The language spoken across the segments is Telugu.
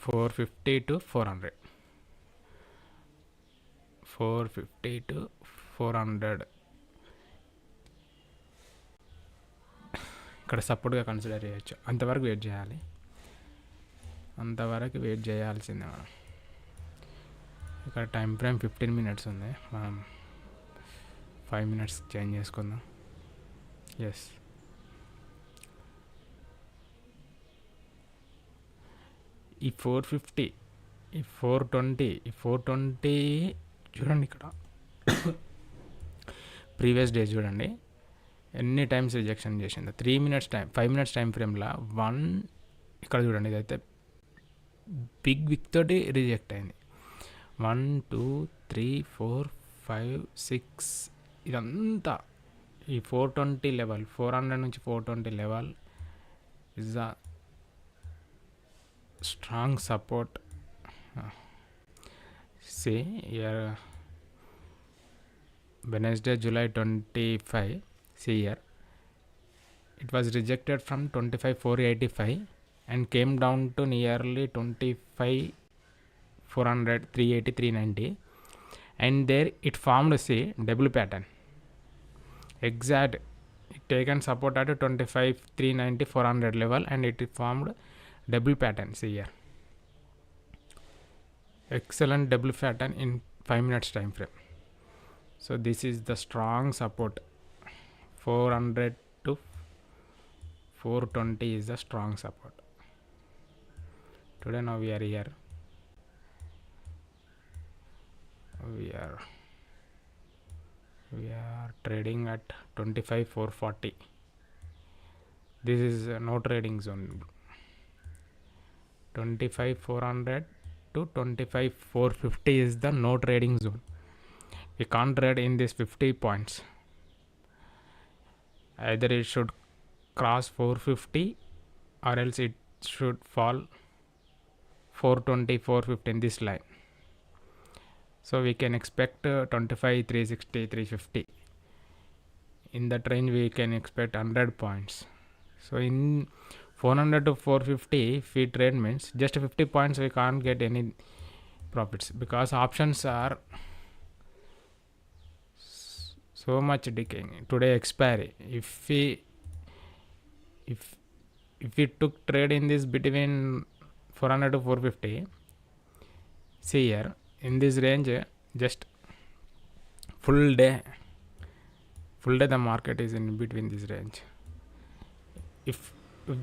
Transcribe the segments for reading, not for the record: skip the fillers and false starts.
450 to 400, 450 to 400 ఇక్కడ సపోర్ట్గా కన్సిడర్ చేయొచ్చు. అంతవరకు వెయిట్ చేయాల్సిందే మనం. ఇక్కడ టైం ఫ్రేమ్ 15 minutes ఉంది, మనం 5 minutes చేంజ్ చేసుకుందాం. ఎస్, ఈ 450, ఈ 420, ఈ 420 చూడండి. ఇక్కడ ప్రీవియస్ డే చూడండి ఎన్ని టైమ్స్ రిజెక్షన్ చేసిందో. 3 minutes టైం, 5 minutes టైం ఫ్రేమ్లో ఇక్కడ చూడండి, ఇదైతే బిగ్ తోటి రిజెక్ట్ అయింది. 1 2 3 4 5 6 ఇదంతా ఈ 420 లెవెల్, 400 నుంచి 420 level is a strong support. See here, Wednesday July 25, see here it was rejected from 25,485 and came down to nearly 25,400, 380, 390, and there it formed, see, double pattern. Exact, it taken support at 25,390, 400 level, and it formed double pattern. See here, excellent double pattern in 5 minutes time frame. So this is the strong support. 400 to 420 is the strong support. Today now we are here, we are trading at 25,440. This is no trading zone. 25,400 to 25,450 is the no trading zone. We can't trade in this 50 points. Either it should cross 450 or else it should fall 420, 450 in this line. So we can expect 25, 360, 350. In that range we can expect 100 points. So in 400 to 450, if we trade means just 50 points we can't get any profits, because options are so much decaying. Today expiry, if we took trade in this between 400 to 450, see here in this range, just full day the market is in between this range. If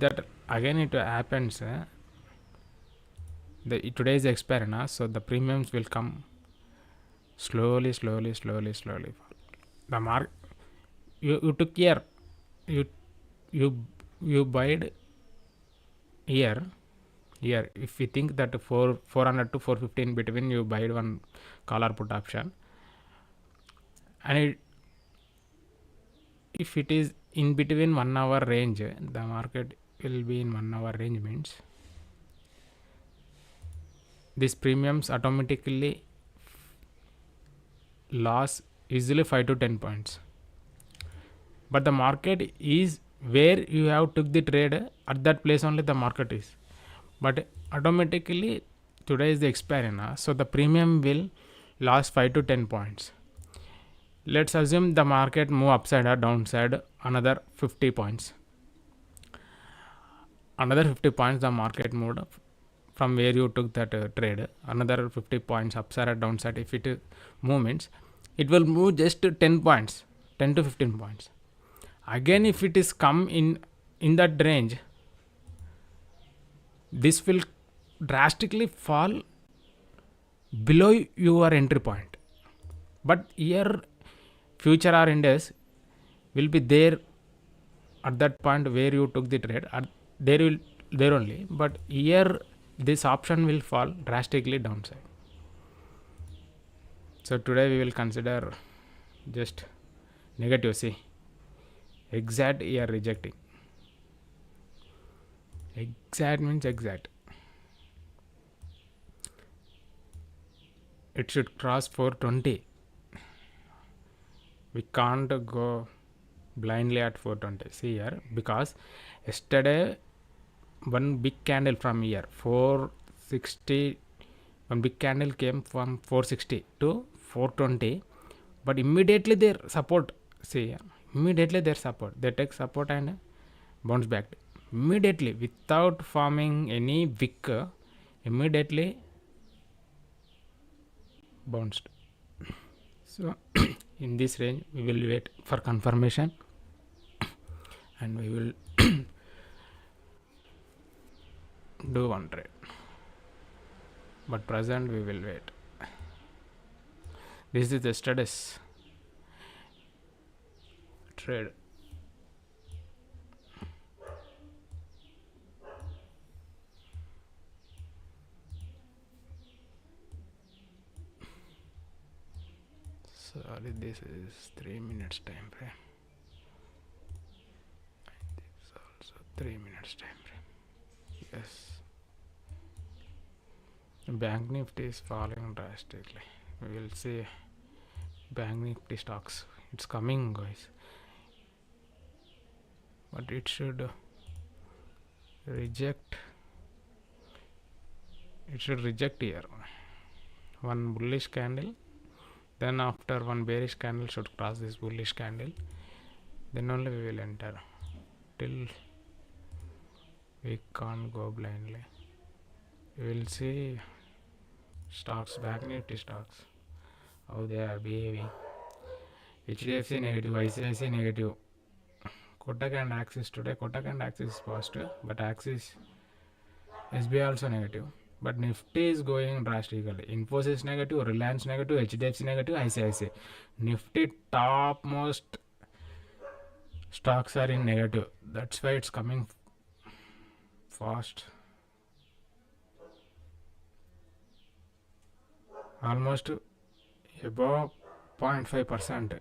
that again it happens, today is expiry now, so the premiums will come slowly fall. The you took here, you buyed here. If we think that 400 to 450 in between, you buyed one call or put option, and if it is in between 1 hour range, the market will be in 1 hour range, means these premiums automatically loss easily 5 to 10 points. But the market is where you have took the trade, at that place only the market is. But automatically today is the expiry now, so the premium will last 5 to 10 points. Let's assume the market move upside or downside another 50 points. Another 50 points the market moved from where you took that trade. Another 50 points upside or downside, if it movements, it will move just 10 points, 10 to 15 points. Again if it is come in that range, this will drastically fall below your entry point. But here future or index will be there at that point where you took the trade, there only. But here this option will fall drastically downside. So today we will consider just negative. See, exact here rejecting. Exact means exact. It should cross 420. We can't go blindly at 420. See here, because yesterday one big candle from here 4 460. One big candle came from 460 to 420, but immediately their support, see, immediately their support, they take support and bounce back immediately without forming any wick, immediately bounced. So in this range we will wait for confirmation and we will do one trade, but present we will wait. This is yesterday's trade. Sorry, this is 3 minutes time frame. This also 3 minutes time frame. Yes. Bank Nifty is falling drastically. We will see Bank Nifty stocks. It's coming, guys. But it should reject. It should reject here. One bullish candle. Then after one bearish candle should cross this bullish candle. Then only we will enter. Till we can't go blindly. We will see stocks, Bank Nifty stocks, how they are behaving. HDFC negative, ICICI negative. Kotak and Axis today. Kotak and Axis is positive, but Axis, SBI also negative. But Nifty is going drastically. Infosys negative, Reliance negative, HDFC negative, ICICI. Nifty topmost stocks are in negative. That's why it's coming fast. Almost above 0.5%.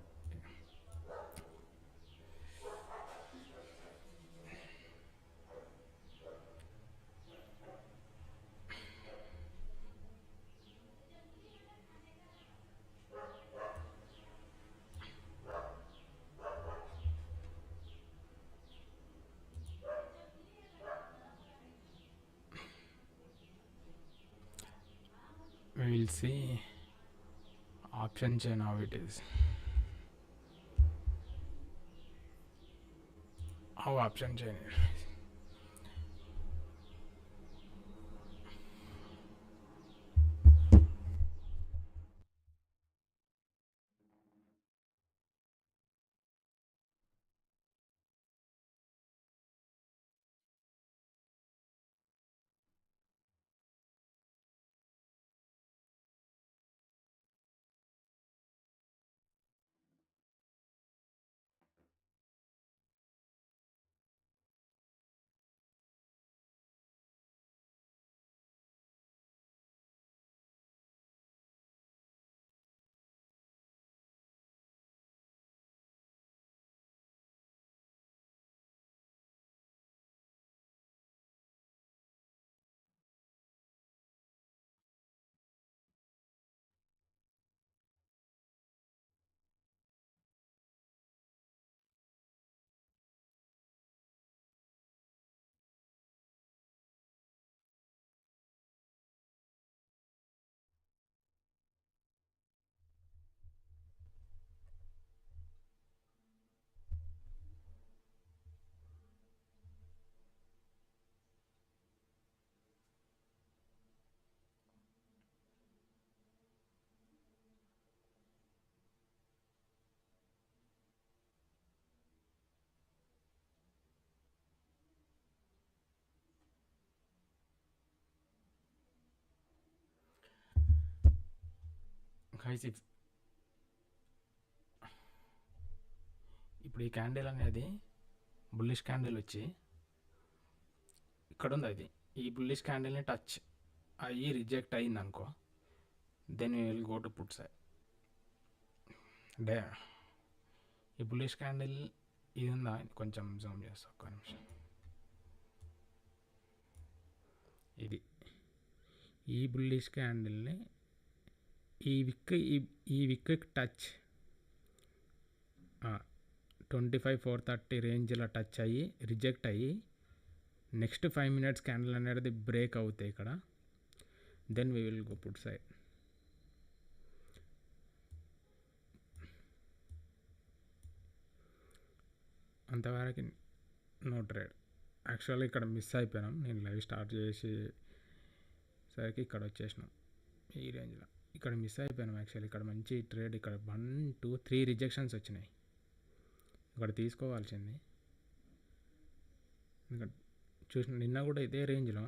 We will see option chain how it is. How option chain is. Guys, ఇప్పుడు ఈ క్యాండిల్ అనేది బుల్లిష్ క్యాండిల్ వచ్చి ఇక్కడ ఉంది, అది ఈ బుల్లిష్ క్యాండిల్ని టచ్ అయ్యి రిజెక్ట్ అయ్యింది అనుకో, then you will go to put side. అంటే ఈ బుల్లిష్ క్యాండిల్ ఇది ఉందా, కొంచెం జూమ్ చేస్తా ఒక్క నిమిషం. ఇది ఈ బుల్లిష్ క్యాండిల్ని ఈ విక్ టచ్ 25,430 రేంజ్లో టచ్ అయ్యి రిజెక్ట్ అయ్యి నెక్స్ట్ 5 minutes క్యాండిల్ అనేది బ్రేక్ అవుతాయి. ఇక్కడ then we will go put side. అంతవరకు నో ట్రేడ్. యాక్చువల్లీ ఇక్కడ మిస్ అయిపోయినాం. నేను లైవ్ స్టార్ట్ చేసి సరికి ఇక్కడ వచ్చేసినాం ఈ రేంజ్లో. ఇక్కడ మిస్ అయిపోయినాం యాక్చువల్లీ. ఇక్కడ మంచి ట్రేడ్, ఇక్కడ 1 2 3 రిజెక్షన్స్ వచ్చినాయి. ఇక్కడ తీసుకోవాల్సింది. ఇంకా చూసిన నిన్న కూడా ఇదే రేంజ్లో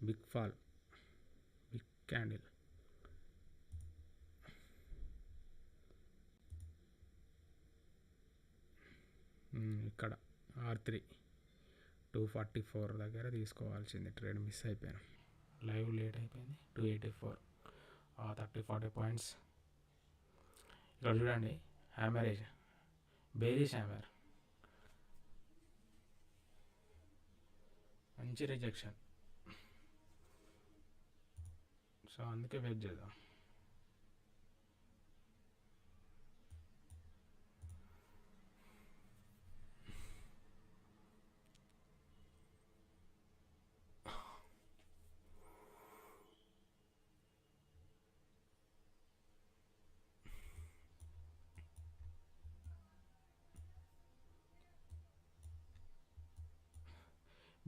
బిగ్ ఫాల్, బిగ్ క్యాండిల్. ఇక్కడ R3 244 దగ్గర తీసుకోవాల్సింది. ట్రేడ్ మిస్ అయిపోయాను. లైవ్ లేట్ అయిపోయింది. 284 30-40 పాయింట్స్. ఇక్కడ చూడండి, హ్యామరేజ్, బేరిష్ హ్యామర్, మంచి రిజెక్షన్. సో అందుకే వెయిట్ చేద్దాం.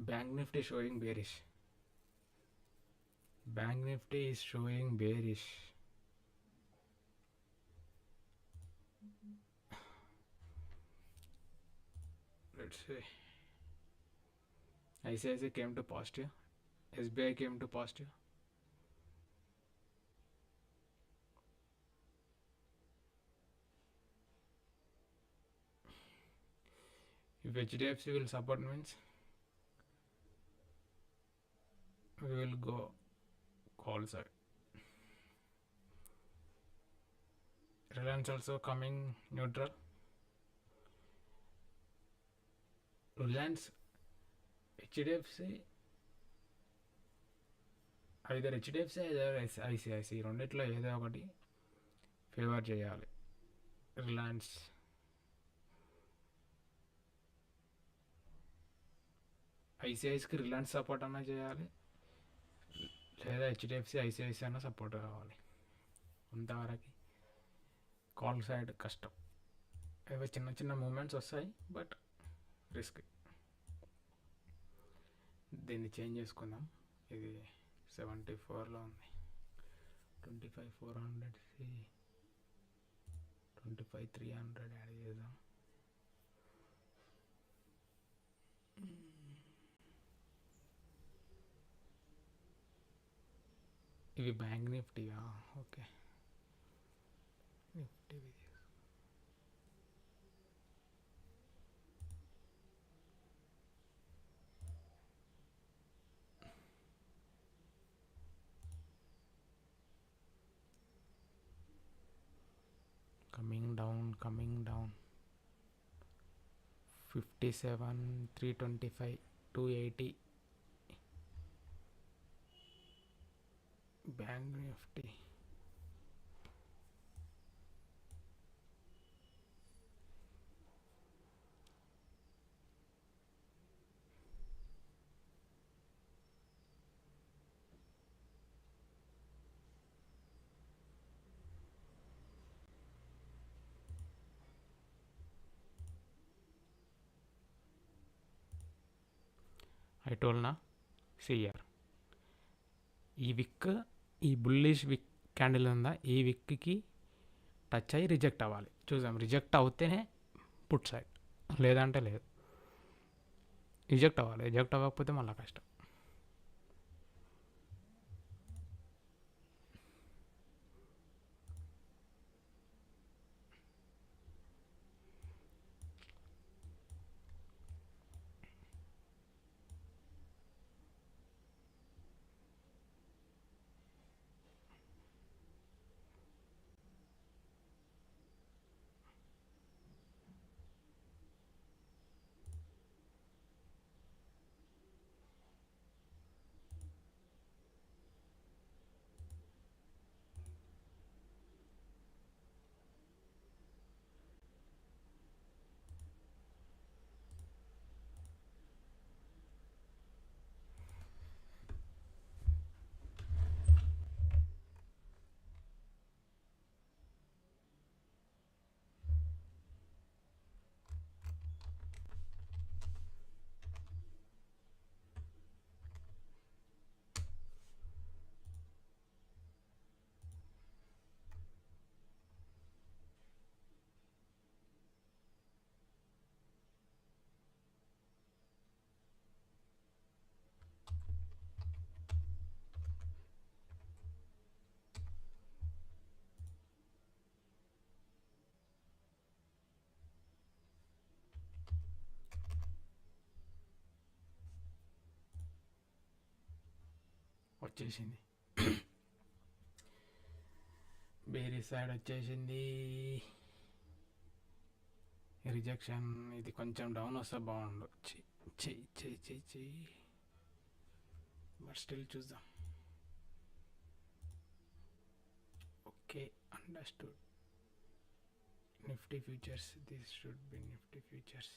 Bank Nifty showing bearish. Bank Nifty is showing bearish. Let's see. ICICI came to positive. SBI came to positive. If HDFC will support means we will go call side. Reliance also coming neutral. Reliance, HDFC, either HDFC either ICICI రెండిట్లో ఏదో ఒకటి ఫేవర్ చేయాలి. రిలయన్స్ ఐసిఐసికి రిలయన్స్ సపోర్ట్ అన్నా చేయాలి, లేదా హెచ్డిఎఫ్సి ఐసిఐసి అన్న సపోర్ట్ కావాలి. అంతవరకు కాల్ సైడ్ కష్టం. ఏవో చిన్న చిన్న మూమెంట్స్ వస్తాయి, బట్ రిస్క్. దీన్ని చేంజ్ చేసుకుందాం. ఇది 74లో ఉంది. 25,400 25,300 యాడ్ చేద్దాం. ఇవి బ్యాంక్ నిఫ్టీయా? Okay, Nifty coming down 57 325 280 Bank Nifty. I told na, see here, ఈ విక్, ఈ బుల్లిష్ విక్ క్యాండిల్ ఉందా, ఈ విక్కి టచ్ అయ్యి రిజెక్ట్ అవ్వాలి. చూసాం, రిజెక్ట్ అవుతేనే పుట్ సైడ్, లేదంటే లేదు. రిజెక్ట్ అవ్వాలి, రిజెక్ట్ అవ్వకపోతే మళ్ళీ కష్టం. వచ్చేసింది, బేరీ సైడ్ వచ్చేసింది రిజెక్షన్. ఇది కొంచెం డౌన్ వస్తే బాగుండు. చెయ్యి బట్ స్టిల్ చూద్దాం. Okay, understood. Nifty futures, this should be Nifty futures.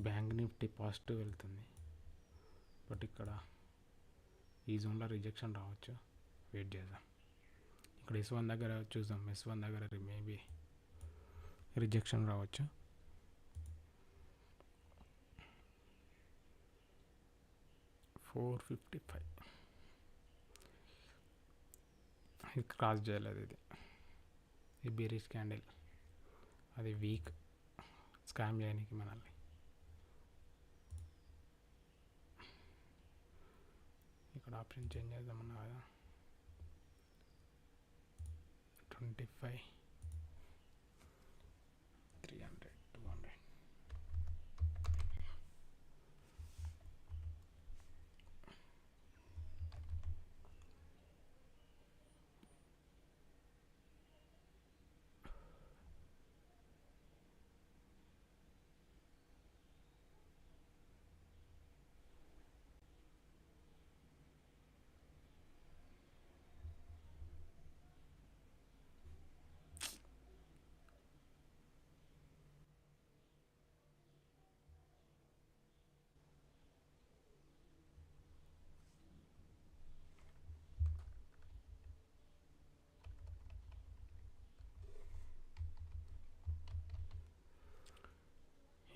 Bank Nifty positive వెళ్తుంది, బట్ ఇక్కడ ఈ జోన్లో రిజెక్షన్ రావచ్చు. వెయిట్ చేద్దాం. ఇక్కడ S1 దగ్గర చూద్దాం. S1 దగ్గర మేబీ రిజెక్షన్ రావచ్చు. $455 ఇది క్రాస్ చేయలేదు. ఇది బేరిష్ క్యాండిల్, అది వీక్ స్కామ్ చేయడానికి మనల్ని. ఇక్కడ ఆప్షన్ చేంజ్ చేద్దామన్నా కదా. 25 300 200.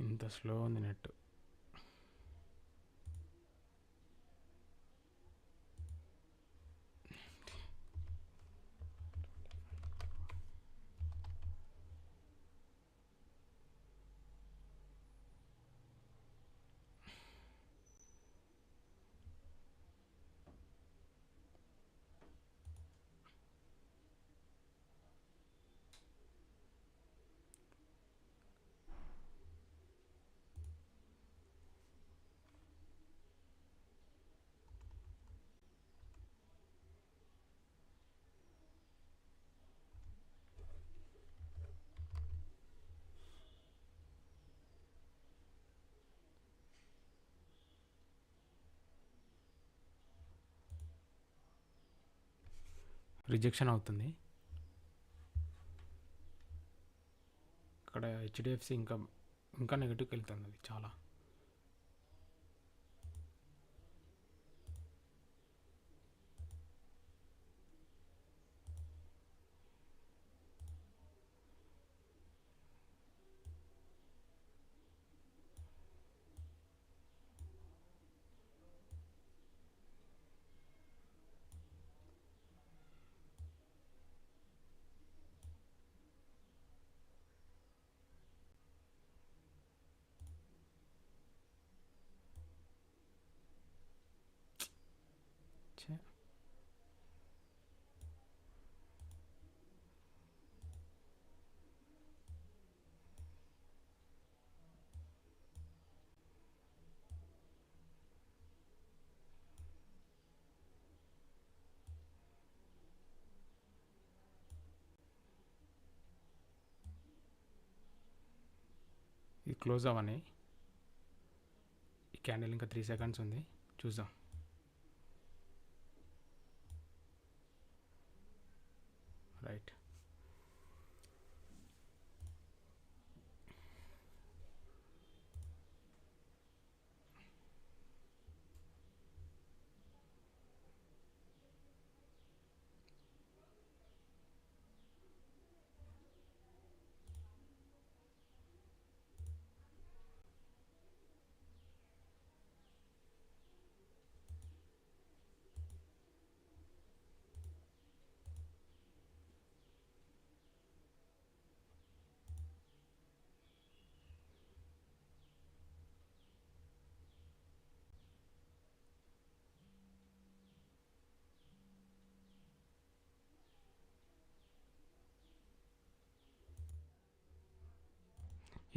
ఇంత స్లో ఉంది నెట్. రిజెక్షన్ అవుతుంది. ఇక్కడ HDFC ఇంకా నెగిటివ్కి వెళ్తుంది. అది చాలా ఇది క్లోజ్ అవ్వని. ఈ క్యాండిల్ ఇంకా 3 సెకండ్స్ ఉంది, చూద్దాం. రైట్,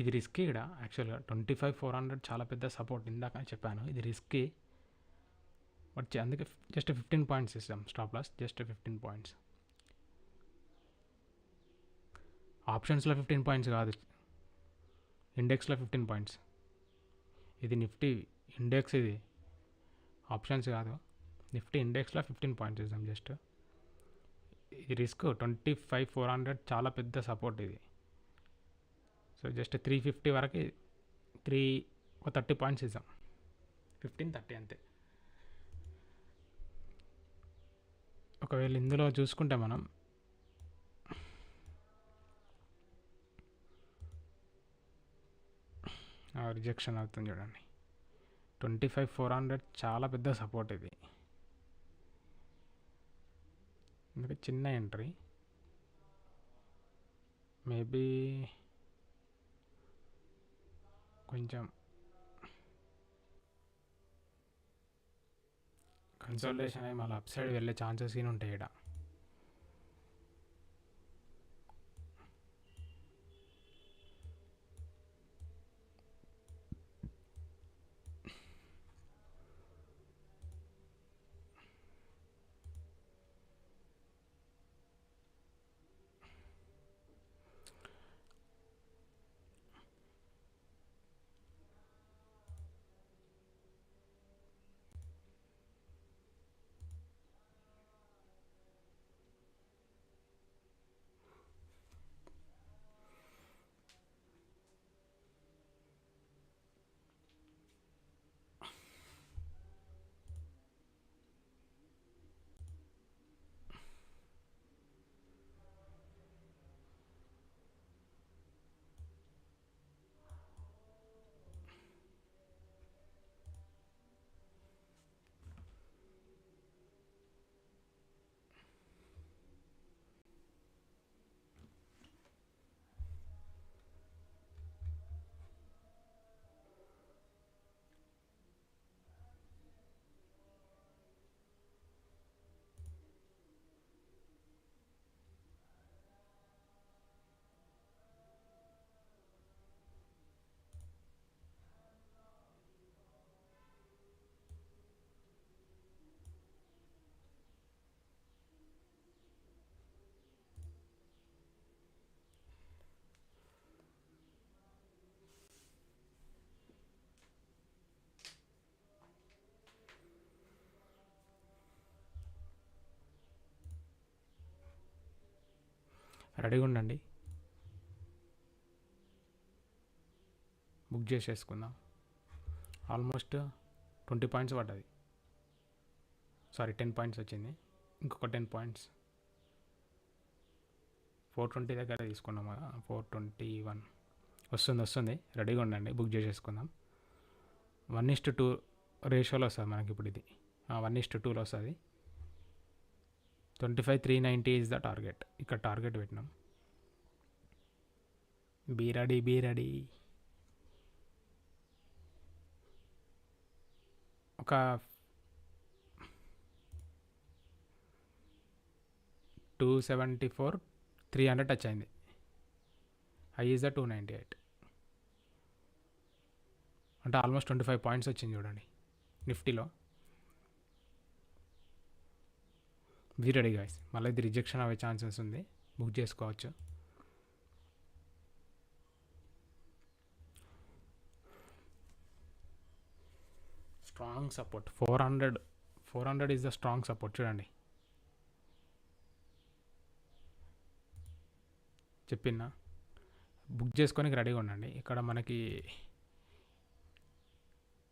ఇది రిస్కీ ఇక్కడ యాక్చువల్గా 25,400 చాలా పెద్ద సపోర్ట్, ఇందాక చెప్పాను ఇది రిస్కీ. బట్ అందుకే జస్ట్ 15 పాయింట్స్ ఇస్తాం స్టాప్ లాస్, జస్ట్ 15 పాయింట్స్. ఆప్షన్స్లో 15 పాయింట్స్ కాదు, ఇండెక్స్లో 15 పాయింట్స్. ఇది నిఫ్టీ ఇండెక్స్, ఇది ఆప్షన్స్ కాదు. నిఫ్టీ ఇండెక్స్లో 15 పాయింట్స్ ఇస్తాం జస్ట్. ఇది రిస్క్ 25,400 చాలా పెద్ద సపోర్ట్ ఇది. సో జస్ట్ 350 వరకు ఒక 30 పాయింట్స్ ఇస్తాం, 15-30 అంతే. ఒకవేళ ఇందులో చూసుకుంటే మనం రిజెక్షన్ అవుతుంది చూడండి. 25,400 చాలా పెద్ద సపోర్ట్ ఇది, అందుకే చిన్న ఎంట్రీ. మేబీ కొంచెం కన్సల్టేషన్ అయ్యి మళ్ళీ అప్ సైడ్ వెళ్ళే ఛాన్సెస్ కానీ ఉంటాయి ఇక్కడ. రెడీగా ఉండండి, బుక్ చేసేసుకుందాం. ఆల్మోస్ట్ 20 పాయింట్స్ పడ్డది, సారీ 10 పాయింట్స్ వచ్చింది, ఇంకొక 10 పాయింట్స్. 420 దగ్గర తీసుకున్నాం కదా, 421 వస్తుంది. రెడీగా ఉండండి, బుక్ చేసేసుకుందాం. 1:2 రేషియోలో వస్తుంది మనకి ఇప్పుడు ఇది, 1:2లో వస్తుంది. 25,390 ఈజ్ ద టార్గెట్, ఇక్కడ టార్గెట్ పెట్టినాం. Be ready. ఒక 274, 300 టచ్ అయింది. హై ఈజ్ ద 298, అంటే ఆల్మోస్ట్ 25 పాయింట్స్ వచ్చింది చూడండి నిఫ్టీలో. బీ రెడీ గైస్, మళ్ళీ ఇది రిజెక్షన్ అయ్యే ఛాన్సెస్ ఉంది, బుక్ చేసుకోవచ్చు. Strong support 400 is the strong support చూడండి. చెప్పినా బుక్ చేసుకోనికి రెడీగా ఉండండి. ఇక్కడ మనకి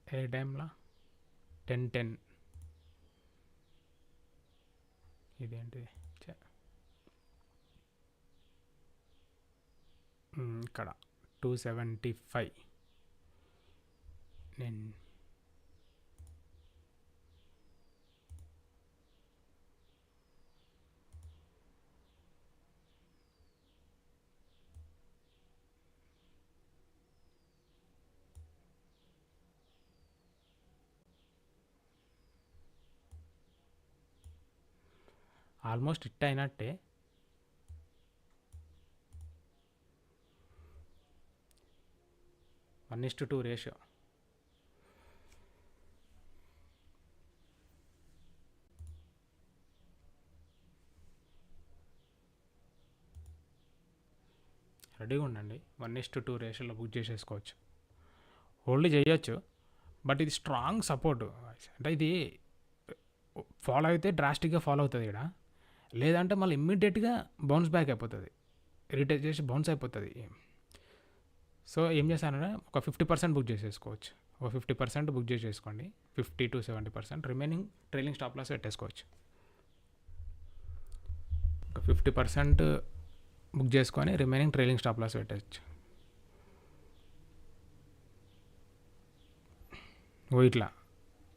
ఏ టైంలో 10:10 ఇదేంటిది ఇక్కడ 275 నేను ఆల్మోస్ట్ హిట్ అయినట్టే. 1:2 రేషియో. రెడీగా ఉండండి. 1:2 రేషియోలో బుక్ చేసేసుకోవచ్చు. హోల్డ్ చేయొచ్చు, బట్ ఇది స్ట్రాంగ్ సపోర్ట్. అంటే ఇది ఫాలో అయితే డ్రాస్టిక్గా ఫాలో అవుతుంది ఇక్కడ, లేదంటే మళ్ళీ ఇమ్మీడియట్గా బౌన్స్ బ్యాక్ అయిపోతుంది, రీటేక్ చేసి బౌన్స్ అయిపోతుంది. సో ఏం చేశానంటే ఒక 50% బుక్ చేసేసుకోవచ్చు. ఒక 50% బుక్ చేసేసుకోండి. 50 to 70%. Remaining trailing stop loss పెట్టేసుకోవచ్చు. ఒక 50% బుక్ చేసుకొని రిమైనింగ్ ట్రైలింగ్ స్టాప్ లాస్ పెట్టచ్చు.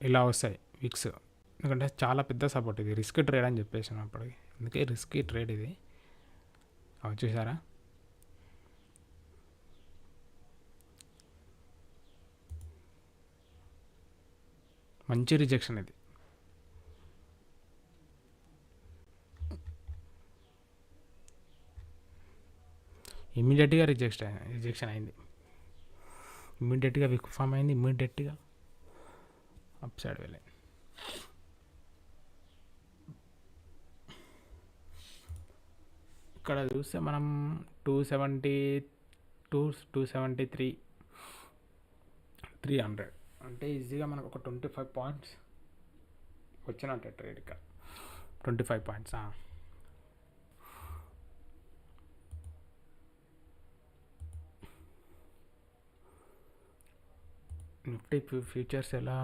ఇలా వస్తాయి విక్స్, ఎందుకంటే చాలా పెద్ద సపోర్ట్. ఇది రిస్క్ ట్రేడ్ అని చెప్పేసాను అప్పటికి, అందుకే రిస్కీ ట్రేడ్ ఇది. అవి చూసారా, మంచి రిజెక్షన్ ఇది. ఇమ్మీడియట్గా రిజెక్షన్ అయింది, ఇమ్మీడియట్గా విక్ ఫామ్ అయింది, ఇమ్మీడియట్గా అప్ సైడ్ వెళ్ళింది. ఇక్కడ చూస్తే మనం 273 300 అంటే ఈజీగా మనకు ఒక 25 పాయింట్స్ వచ్చినట్టే ట్రేడ్గా. 25 పాయింట్స్. నిఫ్టీ ఫ్యూచర్స్ ఎలా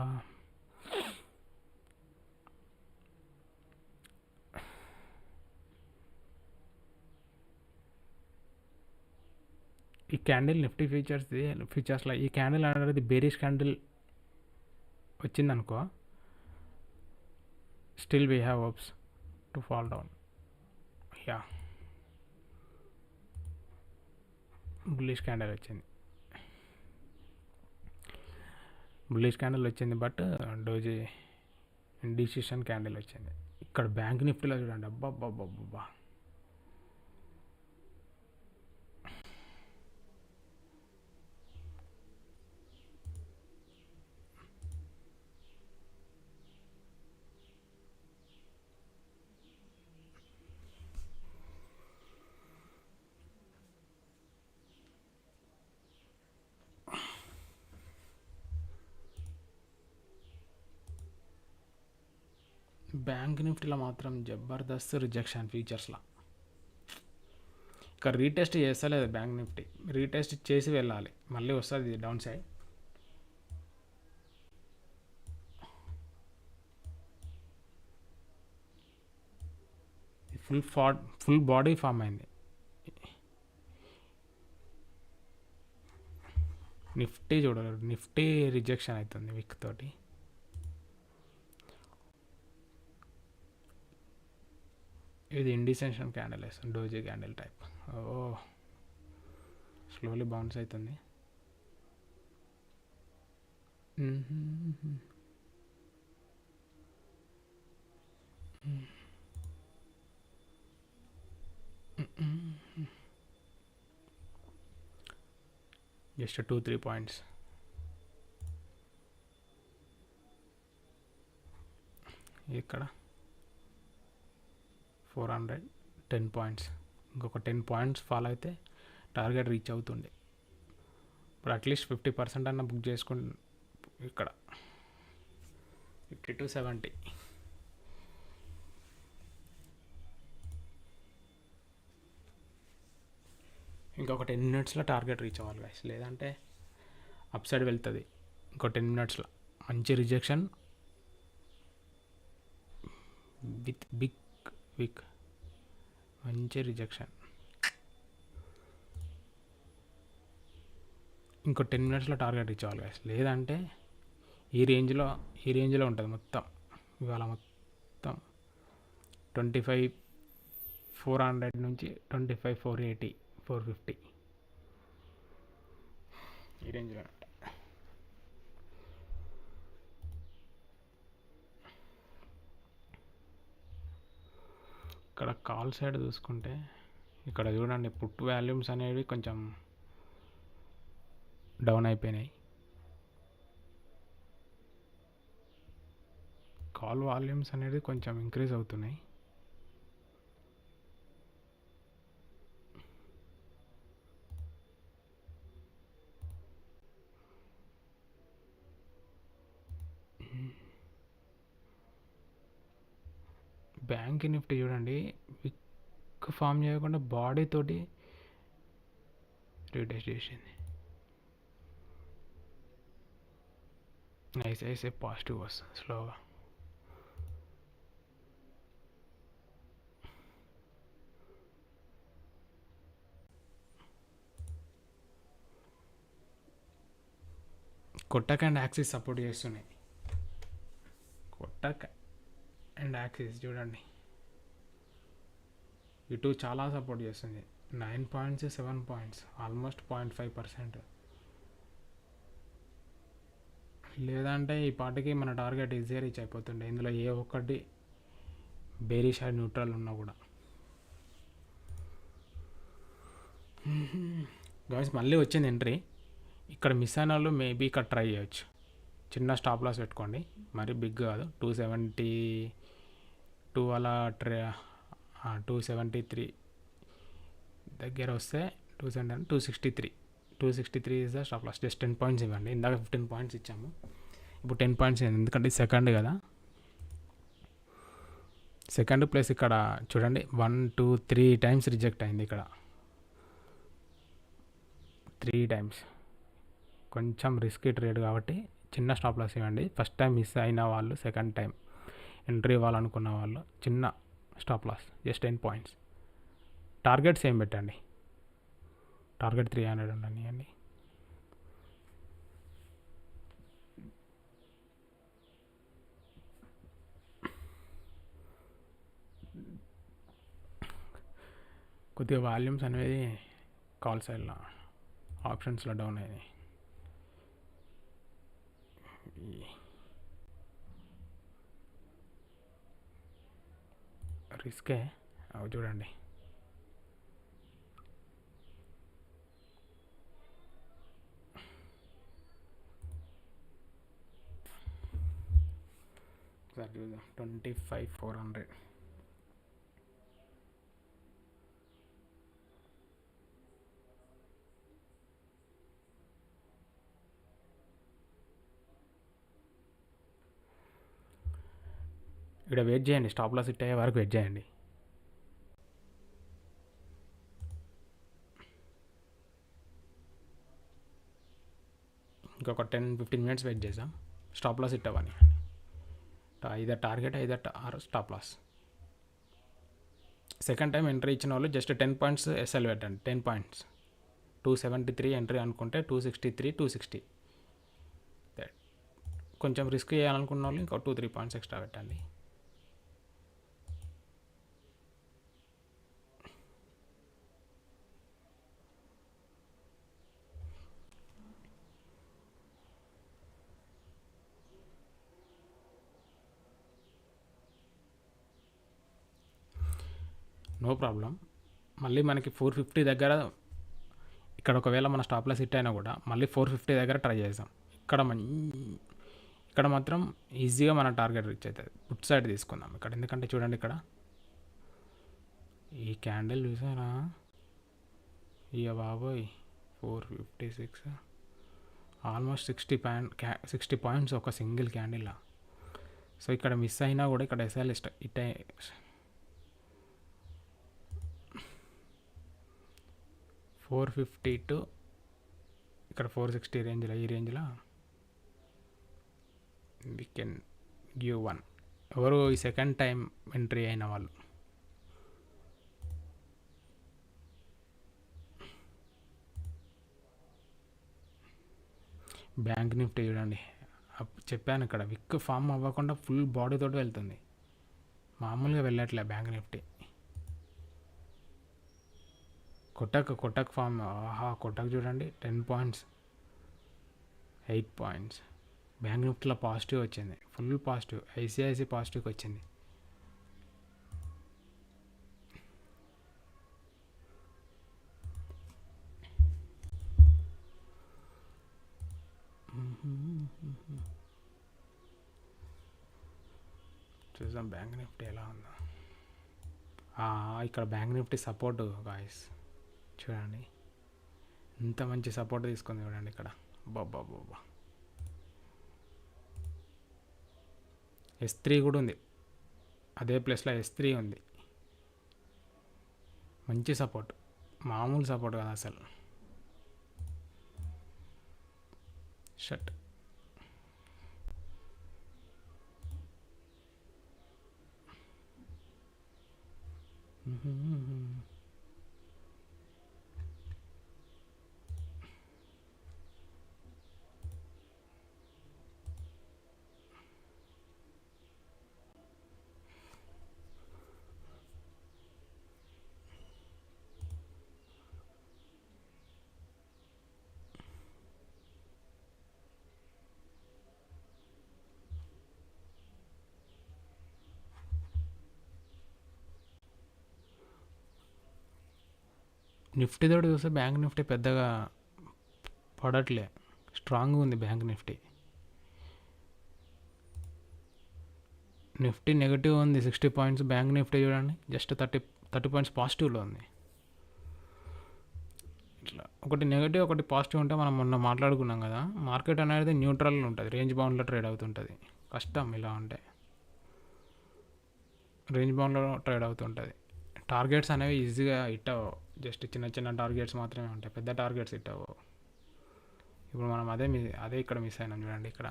ఈ క్యాండిల్ నిఫ్టీ ఫ్యూచర్స్లో ఈ క్యాండిల్ అనేది బేరిష్ క్యాండిల్ వచ్చిందనుకో, still we have hopes to fall down. Yeah, bullish candle వచ్చింది, బట్ డోజీ డిసిషన్ క్యాండిల్ వచ్చింది. ఇక్కడ బ్యాంక్ నిఫ్టీలో చూడండి, అబ్బా బ్యాంక్ నిఫ్టీలో మాత్రం జబర్దస్త్ రిజెక్షన్ ఫ్యూచర్స్లో. ఇక్కడ రీటెస్ట్ చేస్తలేదు బ్యాంక్ నిఫ్టీ, రీటెస్ట్ చేసి వెళ్ళాలి, మళ్ళీ వస్తుంది down side. Full body form అయింది. నిఫ్టీ చూడలేదు, నిఫ్టీ రిజెక్షన్ అవుతుంది విక్ తోటి. ఇది ఇండిసెన్షన్ క్యాండిల్ వేస్తుంది, doji candle type. Slowly bounce అవుతుంది. Just 2-3 points. ఇక్కడ 410 పాయింట్స్, ఇంకొక 10 పాయింట్స్ ఫాలో అయితే టార్గెట్ రీచ్ అవుతుంది. ఇప్పుడు అట్లీస్ట్ 50% అన్న బుక్ చేసుకుని ఇక్కడ 50 to 70. ఇంకొక 10 మినిట్స్లో టార్గెట్ రీచ్ అవ్వాలి గైస్, లేదంటే అప్ సైడ్ వెళ్తుంది. ఇంకో 10 మినిట్స్లో మంచి రిజెక్షన్ విత్ బిగ్ విక్, మంచి రిజెక్షన్. ఇంకో 10 మినిట్స్లో టార్గెట్ రీచ్ అవ్వాలి గైస్, లేదంటే ఈ రేంజ్లో ఉంటుంది మొత్తం. ఇవాళ మొత్తం 25,400 నుంచి 25,480 450 ఈ రేంజ్లో ఉంటాయి. ఇక్కడ కాల్ సైడ్ చూసుకుంటే ఇక్కడ చూడండి, పుట్ వాల్యూమ్స్ అనేవి కొంచెం డౌన్ అయిపోయినాయి. కాల్ వాల్యూమ్స్ అనేది కొంచెం ఇంక్రీజ్ అవుతున్నాయి. బ్యాంక్ నిఫ్టీ చూడండి, విక్ ఫామ్ చేయకుండా బాడీ తోటి రీటెస్ట్ చేసింది. ఐసిఐసిఐ పాజిటివ్ వస్తుంది స్లోగా. కొట్టక్ అండ్ యాక్సిస్ సపోర్ట్ చేస్తున్నాయి. కొట్టక్ అండ్ యాక్సిస్ చూడండి, ఇటు చాలా సపోర్ట్ చేస్తుంది. 9 పాయింట్స్ 7 పాయింట్స్ ఆల్మోస్ట్ 0.5%. లేదంటే ఈ పాటికి మన టార్గెట్ ఈజీగా రీచ్ అయిపోతుండే. ఇందులో ఏ ఒక్కటి బేరిష్ అండ్ న్యూట్రల్ ఉన్నా కూడా. గైస్ మళ్ళీ వచ్చింది ఎంట్రీ. ఇక్కడ మిస్ అయిన వాళ్ళు మేబీ ఇక్కడ ట్రై చేయొచ్చు. చిన్న స్టాప్ లాస్ పెట్టుకోండి, మరి బిగ్ కాదు. 272 అలా 273 దగ్గర వస్తే 263 is the stop loss. Just 10 points ఇవ్వండి. ఇందాక 15 పాయింట్స్ ఇచ్చాము, ఇప్పుడు 10 పాయింట్స్ ఇవ్వండి. ఎందుకంటే సెకండ్ కదా, సెకండ్ ప్లేస్. ఇక్కడ చూడండి 1 2 3 టైమ్స్ రిజెక్ట్ అయింది. ఇక్కడ 3 టైమ్స్. కొంచెం రిస్కీ ట్రేడ్ కాబట్టి చిన్న స్టాప్ లాస్ ఇవ్వండి. ఫస్ట్ టైం మిస్ అయిన వాళ్ళు, సెకండ్ టైం ఎంట్రీ ఇవ్వాలనుకున్న వాళ్ళు చిన్న stop loss, just 10 points. Targets ఏం పెట్టండి, టార్గెట్ 300 ఉండనియండి. కొద్దిగా వాల్యూమ్స్ అనేది కాల్ సైడ్లో ఆప్షన్స్లో డౌన్ అయినాయి. రిస్కే అవి చూడండి. సార్ చూద్దాం, 25,400. ఇక్కడ వెయిట్ చేయండి, స్టాప్ లాస్ హిట్ అయ్యే వరకు వెయిట్ చేయండి. ఇంకొక 10-15 మినిట్స్ వెయిట్ చేద్దాం, స్టాప్ లాస్ హిట్ అవ్వని. Either target either stop loss. Second time entry ఇచ్చిన వాళ్ళు జస్ట్ 10 పాయింట్స్ ఎస్ఎల్ పెట్టండి. 10 పాయింట్స్ 273 ఎంట్రీ అనుకుంటే 263 260. కొంచెం రిస్క్ చేయాలనుకున్న వాళ్ళు ఇంకో 2-3 పాయింట్స్ ఎక్స్ట్రా పెట్టండి. No problem. మళ్ళీ మనకి 450 దగ్గర, ఇక్కడ ఒకవేళ మన స్టాప్ లాస్ హిట్ అయినా కూడా మళ్ళీ 450 దగ్గర ట్రై చేద్దాం. ఇక్కడ మాత్రం ఈజీగా మన టార్గెట్ రీచ్ అవుతుంది. పుట్ సైడ్ తీసుకుందాం ఇక్కడ, ఎందుకంటే చూడండి ఇక్కడ ఈ క్యాండిల్ చూసారా, ఇక బాబోయ్ 456 ఆల్మోస్ట్ 60 పాయింట్స్ ఒక సింగిల్ క్యాండిల్లా. సో ఇక్కడ మిస్ అయినా కూడా ఇక్కడ ఎస్ఎల్ ఇట్ 450 టు ఇక్కడ 460 రేంజ్లో, ఈ రేంజ్లో వీ కెన్ గివ్ 1. ఎవరు ఈ సెకండ్ టైం ఎంట్రీ అయిన వాళ్ళు. బ్యాంక్ నిఫ్టీ చూడండి, చెప్పాను ఇక్కడ విక్ ఫామ్ అవ్వకుండా ఫుల్ బాడీతో వెళ్తుంది, మామూలుగా వెళ్ళట్లే బ్యాంక్ నిఫ్టీ. కొట్టక్ ఫామ్, కొట్టక్ చూడండి 10 పాయింట్స్ 8 పాయింట్స్. బ్యాంక్ నిఫ్టీలో పాజిటివ్ వచ్చింది, ఫుల్ పాజిటివ్. ఐసిఐసి పాజిటివ్కి వచ్చింది. చూద్దాం బ్యాంక్ నిఫ్టీ ఎలా ఉందో. ఇక్కడ బ్యాంక్ నిఫ్టీ సపోర్ట్ గాయస్ చూడండి, ఇంత మంచి సపోర్ట్ తీసుకుంది చూడండి ఇక్కడ. బాబా S3 కూడా ఉంది, అదే ప్లేస్లో S3 ఉంది. మంచి సపోర్ట్, మామూలు సపోర్ట్ కదా అసలు. షట్ నిఫ్టీ తోటి చూస్తే బ్యాంక్ నిఫ్టీ పెద్దగా పడట్లే, స్ట్రాంగ్గా ఉంది బ్యాంక్ నిఫ్టీ. నిఫ్టీ నెగిటివ్ ఉంది 60 పాయింట్స్, బ్యాంక్ నిఫ్టీ చూడండి జస్ట్ 30 పాయింట్స్ పాజిటివ్లో ఉంది. ఇట్లా ఒకటి నెగిటివ్ ఒకటి పాజిటివ్ ఉంటే మనం మొన్న మాట్లాడుకున్నాం కదా, మార్కెట్ అనేది న్యూట్రల్ ఉంటుంది, రేంజ్ బౌండ్లో ట్రేడ్ అవుతుంటుంది. కష్టం ఇలా ఉంటే, రేంజ్ బౌండ్లో ట్రేడ్ అవుతుంటుంది. టార్గెట్స్ అనేవి ఈజీగా హిట్ అవ్వవు, జస్ట్ చిన్న చిన్న టార్గెట్స్ మాత్రమే ఉంటాయి, పెద్ద టార్గెట్స్ హిట్ అవ్వవు. ఇప్పుడు మనం అదే ఇక్కడ మిస్ అయినాం చూడండి. ఇక్కడ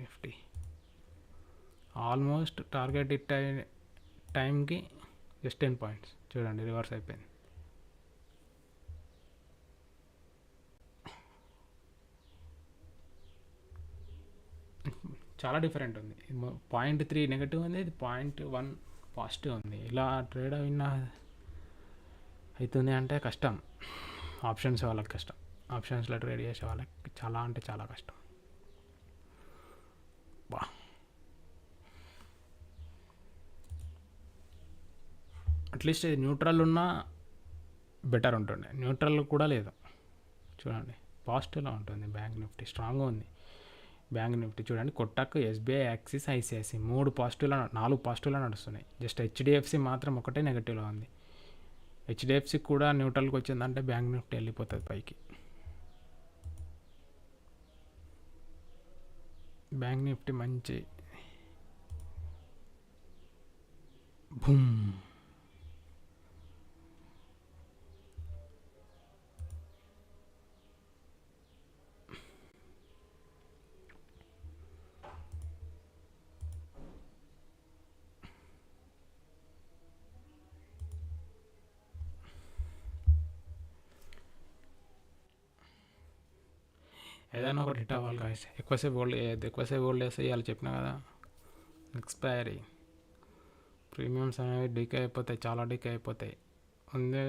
నిఫ్టీ ఆల్మోస్ట్ టార్గెట్ హిట్ అయిన టైంకి జస్ట్ 10 పాయింట్స్ చూడండి రివర్స్ అయిపోయింది. చాలా డిఫరెంట్ ఉంది. 0.3 నెగిటివ్ ఉంది, ఇది 0.1 పాజిటివ్ ఉంది. ఇలా ట్రేడ్ అయినా అవుతుంది అంటే కష్టం, ఆప్షన్స్ వాళ్ళకి కష్టం, ఆప్షన్స్లో ట్రేడ్ చేసే వాళ్ళకి చాలా అంటే చాలా కష్టం. బా అట్లీస్ట్ న్యూట్రల్ ఉన్నా బెటర్ ఉంటుండే, న్యూట్రల్ కూడా లేదు చూడండి, పాజిటివ్లో ఉంటుంది. బ్యాంక్ నిఫ్టీ స్ట్రాంగ్గా ఉంది. బ్యాంక్ నిఫ్టీ చూడండి, కొట్టక్, SBI, యాక్సిస్, ICICI 4 పాజిటివ్లో నడుస్తున్నాయి. జస్ట్ HDFC మాత్రం ఒకటే నెగిటివ్లో ఉంది. HDFC కూడా న్యూట్రల్కి వచ్చిందంటే బ్యాంక్ నిఫ్టీ వెళ్ళిపోతుంది పైకి. బ్యాంక్ నిఫ్టీ మంచి బూమ్. ఏదైనా ఒకటి హిట్ అవ్వాలి గాయస్. ఎక్కువసేపు హోల్డ్ చేస్తే ఇవాళ చెప్పినా కదా, ఎక్స్పైరీ ప్రీమియమ్స్ అనేవి డీకే అయిపోతాయి, చాలా డీకే అయిపోతాయి. ముందే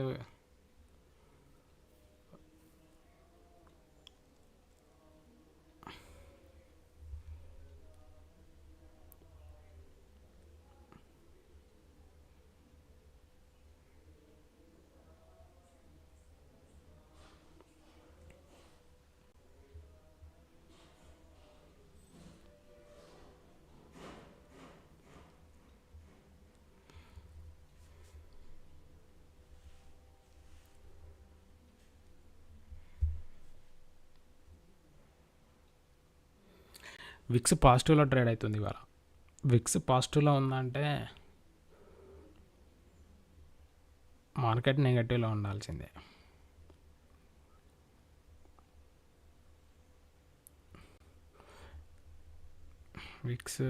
విక్స్ పాజిటివ్లో ట్రేడ్ అవుతుంది ఇవాళ. విక్స్ పాజిటివ్లో ఉందంటే మార్కెట్ నెగటివ్లో ఉండాల్సిందే. విక్స్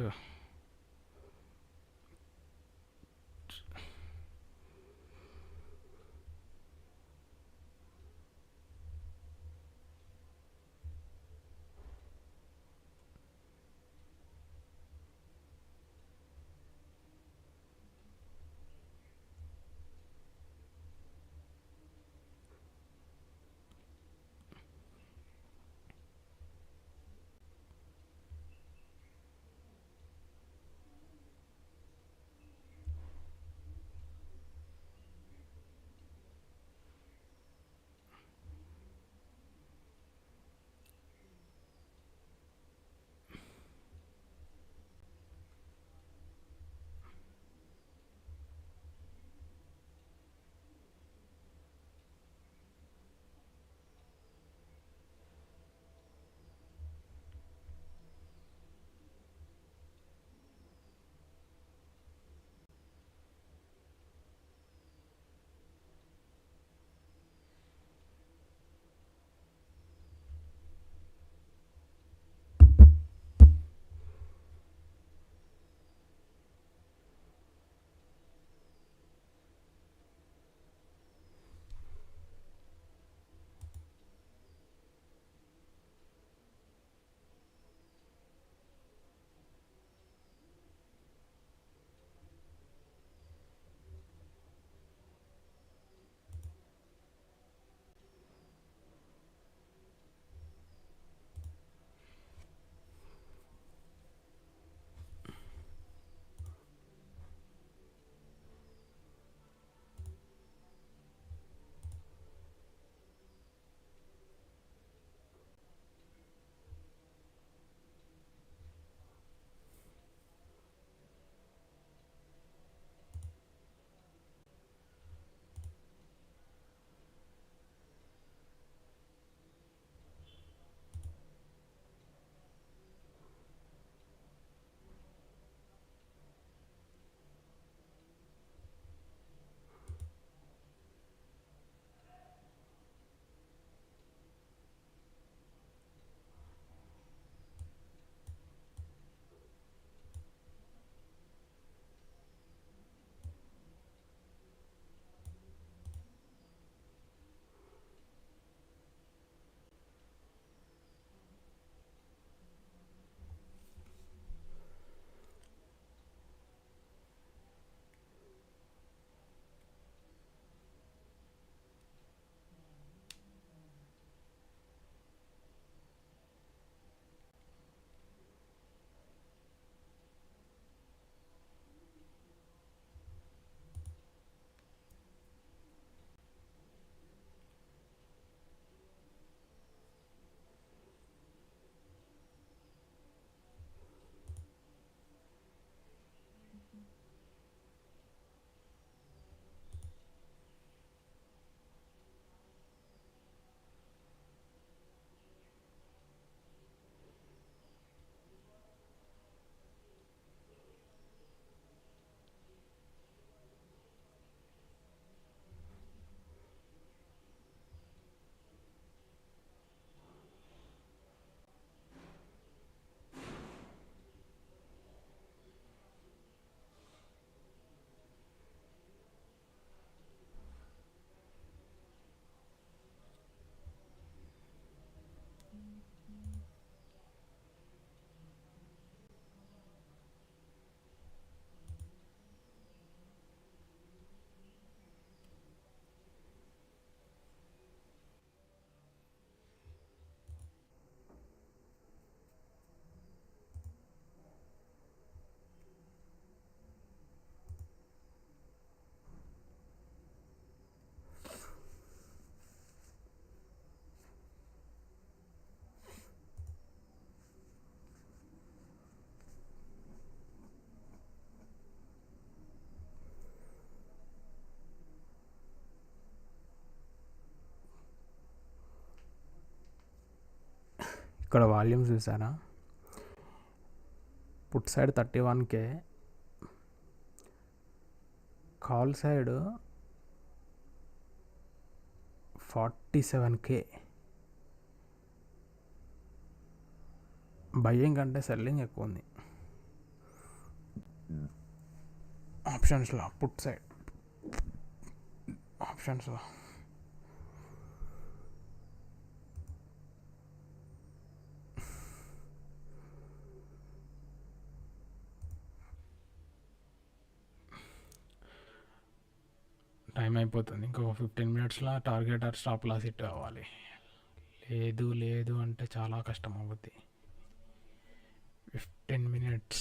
ఇక్కడ వాల్యూమ్స్ చూసారా, put side 31K, call side 47K. Buying కంటే సెల్లింగ్ ఎక్కువ ఉంది ఆప్షన్స్లో, పుట్ సైడ్ ఆప్షన్స్లో. టైం అయిపోతుంది, ఇంకొక 15 minutesలో target or stop loss hit అవ్వాలి. లేదు అంటే చాలా కష్టం అవుద్ది. 15 minutes.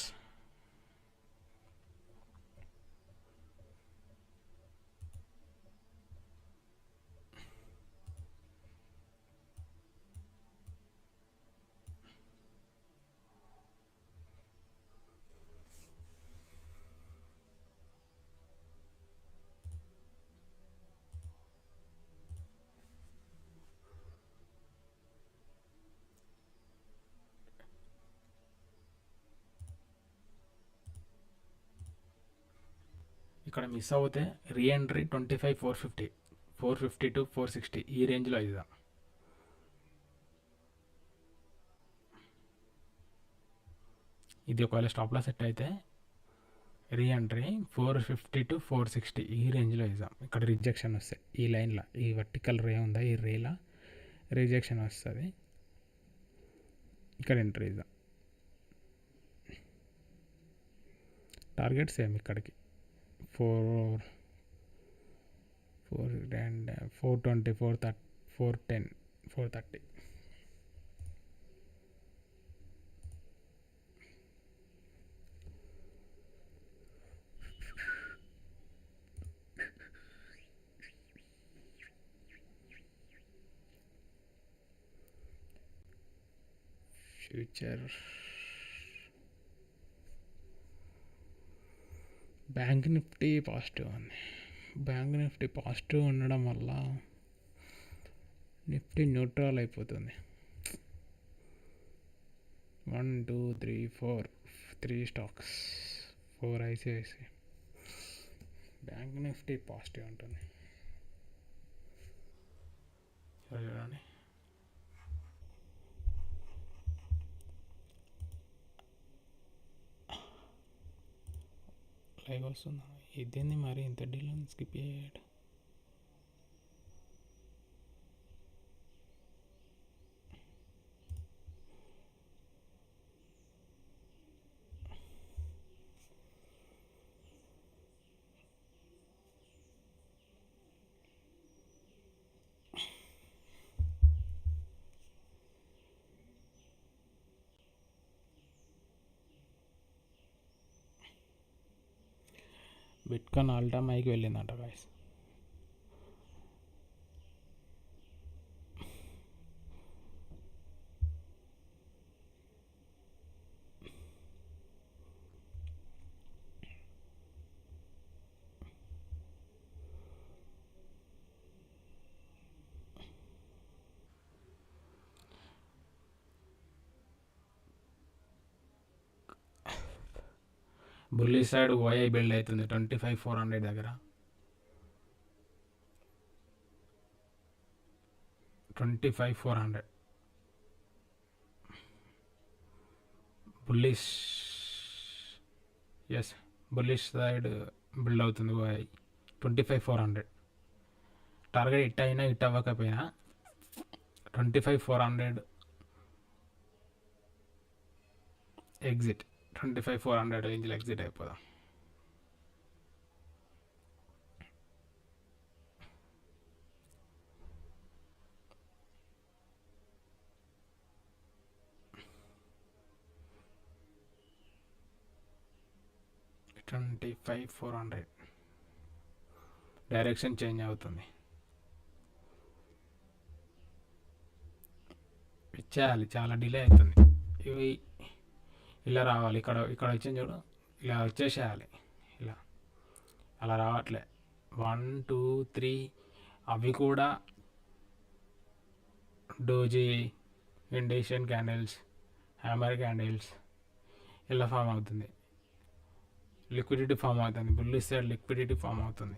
ఇక్కడ మిస్ అవుతే రీఎంట్రీ 25,450, 450 to 460 ఈ రేంజ్లో ఇద్దాం. ఇది ఒకవేళ స్టాప్ లాస్ సెట్ అయితే రీఎంట్రీ 450 to 460 ఈ రేంజ్లో ఇద్దాం. ఇక్కడ రిజెక్షన్ వస్తాయి ఈ లైన్లో, ఈ వర్టికల్ రే ఉందా ఈ రేలా రిజెక్షన్ వస్తుంది, ఇక్కడ ఎంట్రీ ఇద్దాం. టార్గెట్ సేమ్ ఇక్కడికి 420, 410, 430. ఫ్యూచర్ బ్యాంక్ నిఫ్టీ పాజిటివ్ ఉంది. బ్యాంక్ నిఫ్టీ పాజిటివ్ ఉండడం వల్ల నిఫ్టీ న్యూట్రల్ అయిపోతుంది. 1 2 3 4 3 stocks, 4 ICICI, bank Nifty positive ఉంటుంది. చూడండి లైవ్ వస్తుందా, ఇదేంది మరి ఇంత డీల్ స్కిప్ అయ్యాడు. బిట్కాయిన్ ఆల్ టైమ్ హైకి వెళ్ళిందంట గాయస్. బుల్లి సైడ్ ఓఐ బిల్డ్ అవుతుంది 25,400 దగ్గర, 25,400 bullish. Yes, bullish side build అవుతుంది ఓఐ 25,400. టార్గెట్ హిట్ అయినా హిట్ అవ్వకపోయినా 25,400 ఎగ్జిట్, 25,400 రేంజ్లో ఎగ్జిట్ అయిపోదాం. $25,400 డైరెక్షన్ చేంజ్ అవుతుంది. ఇచ్చేయాలి, చాలా డిలే అవుతుంది. ఇవి ఇలా రావాలి, ఇక్కడ వచ్చింది చూడు, ఇలా వచ్చేసేయాలి. ఇలా అలా రావట్లే. 1 2 3 అవి కూడా డోజీ ఇండేషియన్ క్యాండిల్స్, హ్యామర్ క్యాండిల్స్ ఇలా ఫామ్ అవుతుంది. లిక్విడిటీ ఫామ్ అవుతుంది. బుల్లిష్ సైడ్ లిక్విడిటీ ఫామ్ అవుతుంది.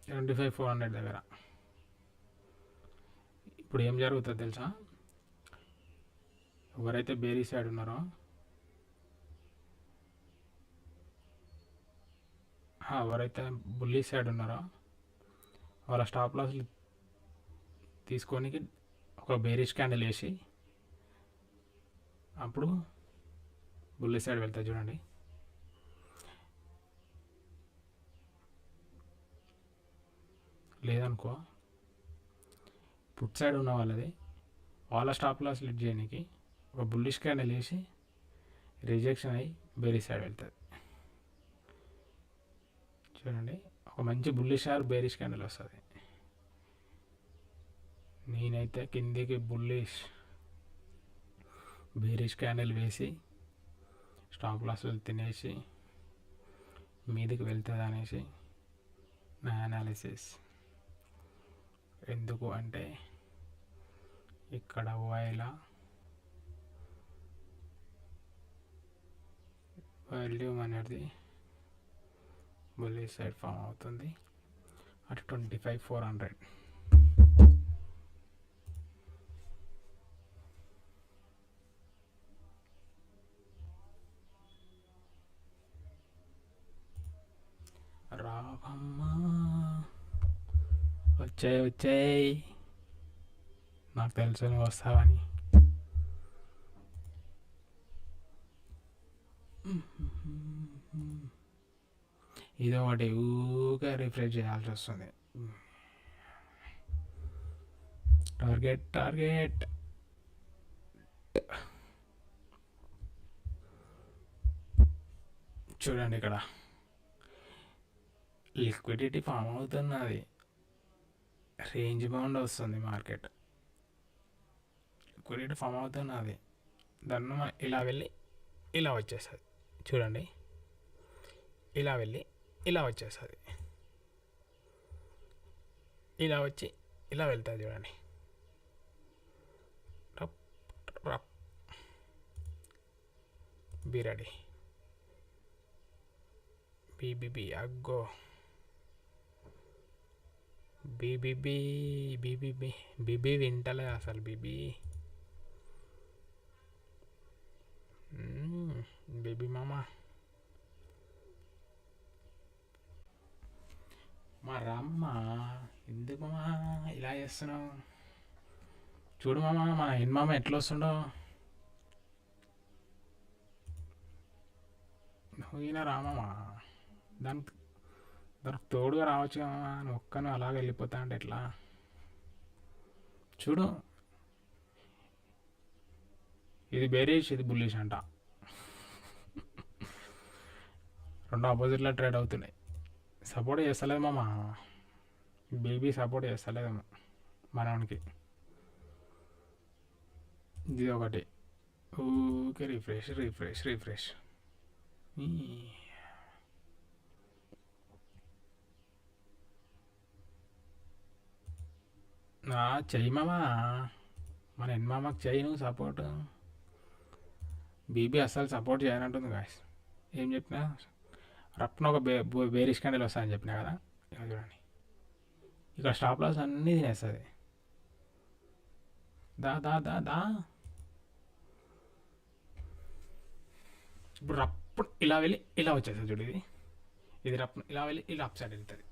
75,400 దగ్గర. ఇప్పుడు ఏం జరుగుతుందో తెలుసా? ఎవరైతే బేరీ సైడ్ ఉన్నారో ఎవరైతే బుల్లీ సైడ్ ఉన్నారో వాళ్ళ స్టాప్ లాస్లు తీసుకొని ఒక బేరిష్ క్యాండిల్ వేసి అప్పుడు బుల్లీ సైడ్ వెళ్తాయి చూడండి. లేదనుకో పుట్ సైడ్ ఉన్న వాళ్ళ స్టాప్ లాస్ లిట్ చేయడానికి ఒక బుల్లిష్ క్యాండిల్ వేసి రిజెక్షన్ అయ్యి బేరీ సైడ్ వెళ్తుంది చూడండి. ఒక మంచి బుల్లిష్ ఆర్ బేరిష్ క్యాండిల్ వస్తుంది. నేనైతే కిందికి బేరిష్ క్యాండిల్ వేసి స్టాప్ లాస్లు తినేసి మీదికి వెళ్తుంది అనేసి నా అనాలిసిస్. ఎందుకు అంటే ఇక్కడ వాల్యూమ్ అనేది బుల్లిష్ సైడ్ ఫామ్ అవుతుంది అటు 25,400. రావమ్మా వచ్చాయి నాకు తెలుసు నువ్వు వస్తావని. ఇది ఒకటి ఊగా రిఫ్రెష్ చేయాల్సి వస్తుంది. టార్గెట్ చూడండి. ఇక్కడ లిక్విడిటీ ఫామ్ అవుతున్నది. రేంజ్ బౌండ్ వస్తుంది మార్కెట్. లిక్విడిటీ ఫామ్ అవుతున్నది. దాన్ని మనం ఇలా వెళ్ళి ఇలా వచ్చేస్తుంది చూడండి. ఇలా వెళ్ళి ఇలా వచ్చేస్తుంది. ఇలా వచ్చి ఇలా వెళ్తుంది చూడండి. రప్ బీ రెడీ. బీబీబీ అగ్గో బీబీ వింటలే అసలు. బేబీ మామా మా రామ్మ ఎందుకు మామా ఇలా చేస్తున్నావు? చూడు మామ మా మామ ఎట్లా వస్తుండో. ఈయన రామమ్మా దానికి తోడుగా రావచ్చు కదా. నువ్వు ఒక్కను అలాగ వెళ్ళిపోతా అంటే ఎట్లా? చూడు ఇది బేరిష్ ఇది బుల్లిష్ అంట. రెండు ఆపోజిట్లో ట్రేడ్ అవుతున్నాయి. సపోర్ట్ చేస్తలేదు మామ. బేబీ సపోర్ట్ చేస్తలేదేమో మనకి. ఇది ఒకటి ఊకే రిఫ్రెష్. చెయ్యి మామా మన ఎన్మామకి చెయ్యి నువ్వు సపోర్ట్. బీబీ అస్సలు సపోర్ట్ చేయనంటుంది గాయస్. ఏం చెప్పినా రప్న ఒక బేరిష్ క్యాండిల్ వస్తాయని చెప్పినా కదా. ఇక చూడండి ఇక్కడ స్టాప్ లాస్ అన్నీ తినేస్తుంది. దా ఇప్పుడు రప్పు ఇలా వెళ్ళి ఇలా వచ్చేస్తుంది చూడు. ఇది రప్పు ఇలా వెళ్ళి ఇలా అప్ సైడ్ వెళ్తుంది.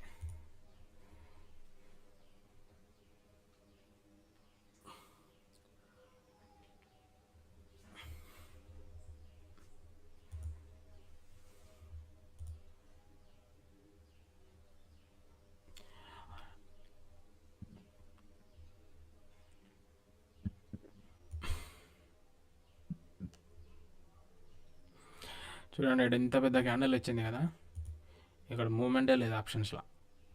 చూడండి ఎంత పెద్ద క్యాండిల్ వచ్చింది కదా. ఇక్కడ మూమెంటే లేదు ఆప్షన్స్లో.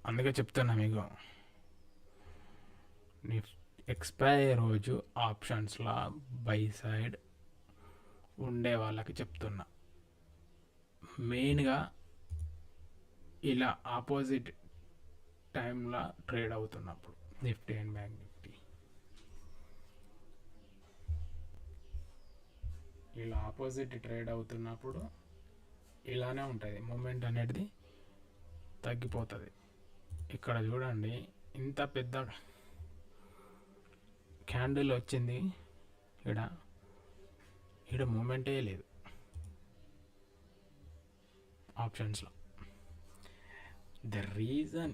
అందుకే చెప్తున్నా మీకు ఎక్స్పైరీ రోజు ఆప్షన్స్లో బై సైడ్ ఉండే వాళ్ళకి చెప్తున్నా. మెయిన్గా ఇలా ఆపోజిట్ టైంలో ట్రేడ్ అవుతున్నప్పుడు నిఫ్టీ అండ్ బ్యాంక్ నిఫ్టీ ఇలా ఆపోజిట్ ట్రేడ్ అవుతున్నప్పుడు ఇలానే ఉంటుంది, మూమెంట్ అనేది తగ్గిపోతుంది. ఇక్కడ చూడండి, ఇంత పెద్ద క్యాండిల్ వచ్చింది, ఇక్కడ మూమెంటే లేదు ఆప్షన్స్లో. The reason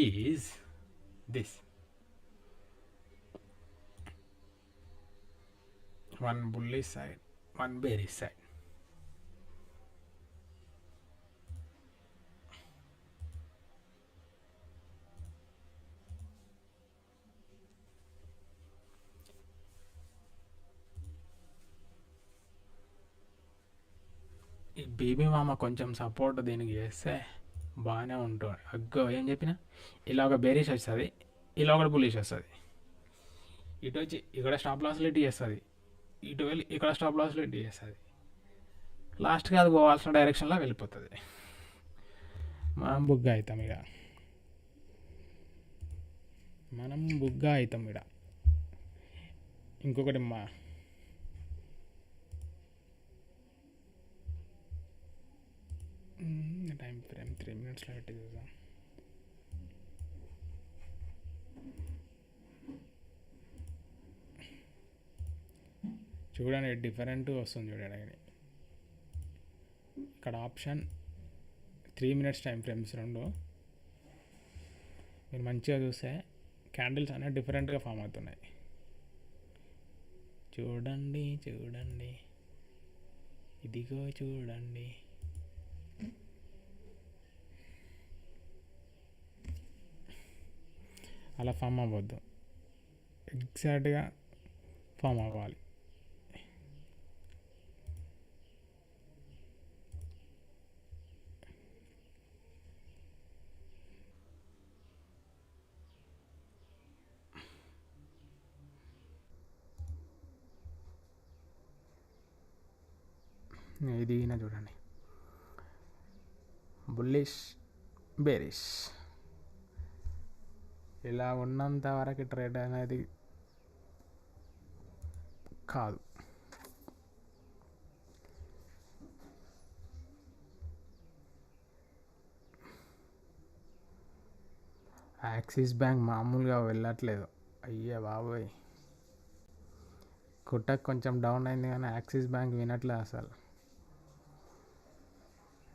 is this one bullish side, one bearish side. ఈ బీబీ మామ కొంచెం సపోర్ట్ దీనికి చేస్తే బాగానే ఉంటుంది. అగ్గో ఏం చెప్పినా, ఇలా ఒక బేరిష్ వస్తుంది, ఇలా ఒకటి బుల్లిష్ వస్తుంది, ఇటు వచ్చి ఇక్కడ స్టాప్ లాస్లో ఇటు చేస్తుంది, ఇటు వెళ్ళి ఇక్కడ స్టాప్ లాస్లో ఇటు చేస్తుంది, లాస్ట్కి అది పోవాల్సిన డైరెక్షన్లో వెళ్ళిపోతుంది. మనం బుగ్గా అవుతాం ఇక, ఇంకొకటి టైం ఫ్రేమ్ 3 minutesలో పెట్టి చూద్దాం. చూడండి డిఫరెంట్ వస్తుంది చూడండి. ఇక్కడ ఆప్షన్ 3 minutes టైం ఫ్రేమ్స్ రెండు. మీరు మంచిగా చూస్తే క్యాండిల్స్ అనేవి డిఫరెంట్గా ఫామ్ అవుతున్నాయి. చూడండి ఇదిగో చూడండి. అలా ఫామ్ అవ్వద్దు, ఎగ్జాక్ట్గా ఫామ్ అవ్వాలి. ఇది చూడండి, బుల్లిష్ బేరిష్ ఇలా ఉన్నంత వరకు ట్రేడ్ అనేది కాదు. యాక్సిస్ బ్యాంక్ మామూలుగా వెళ్ళట్లేదు, అయ్యే బాబోయ్. కుటక్ కొంచెం డౌన్ అయింది కానీ యాక్సిస్ బ్యాంక్ వినట్లేదు అసలు.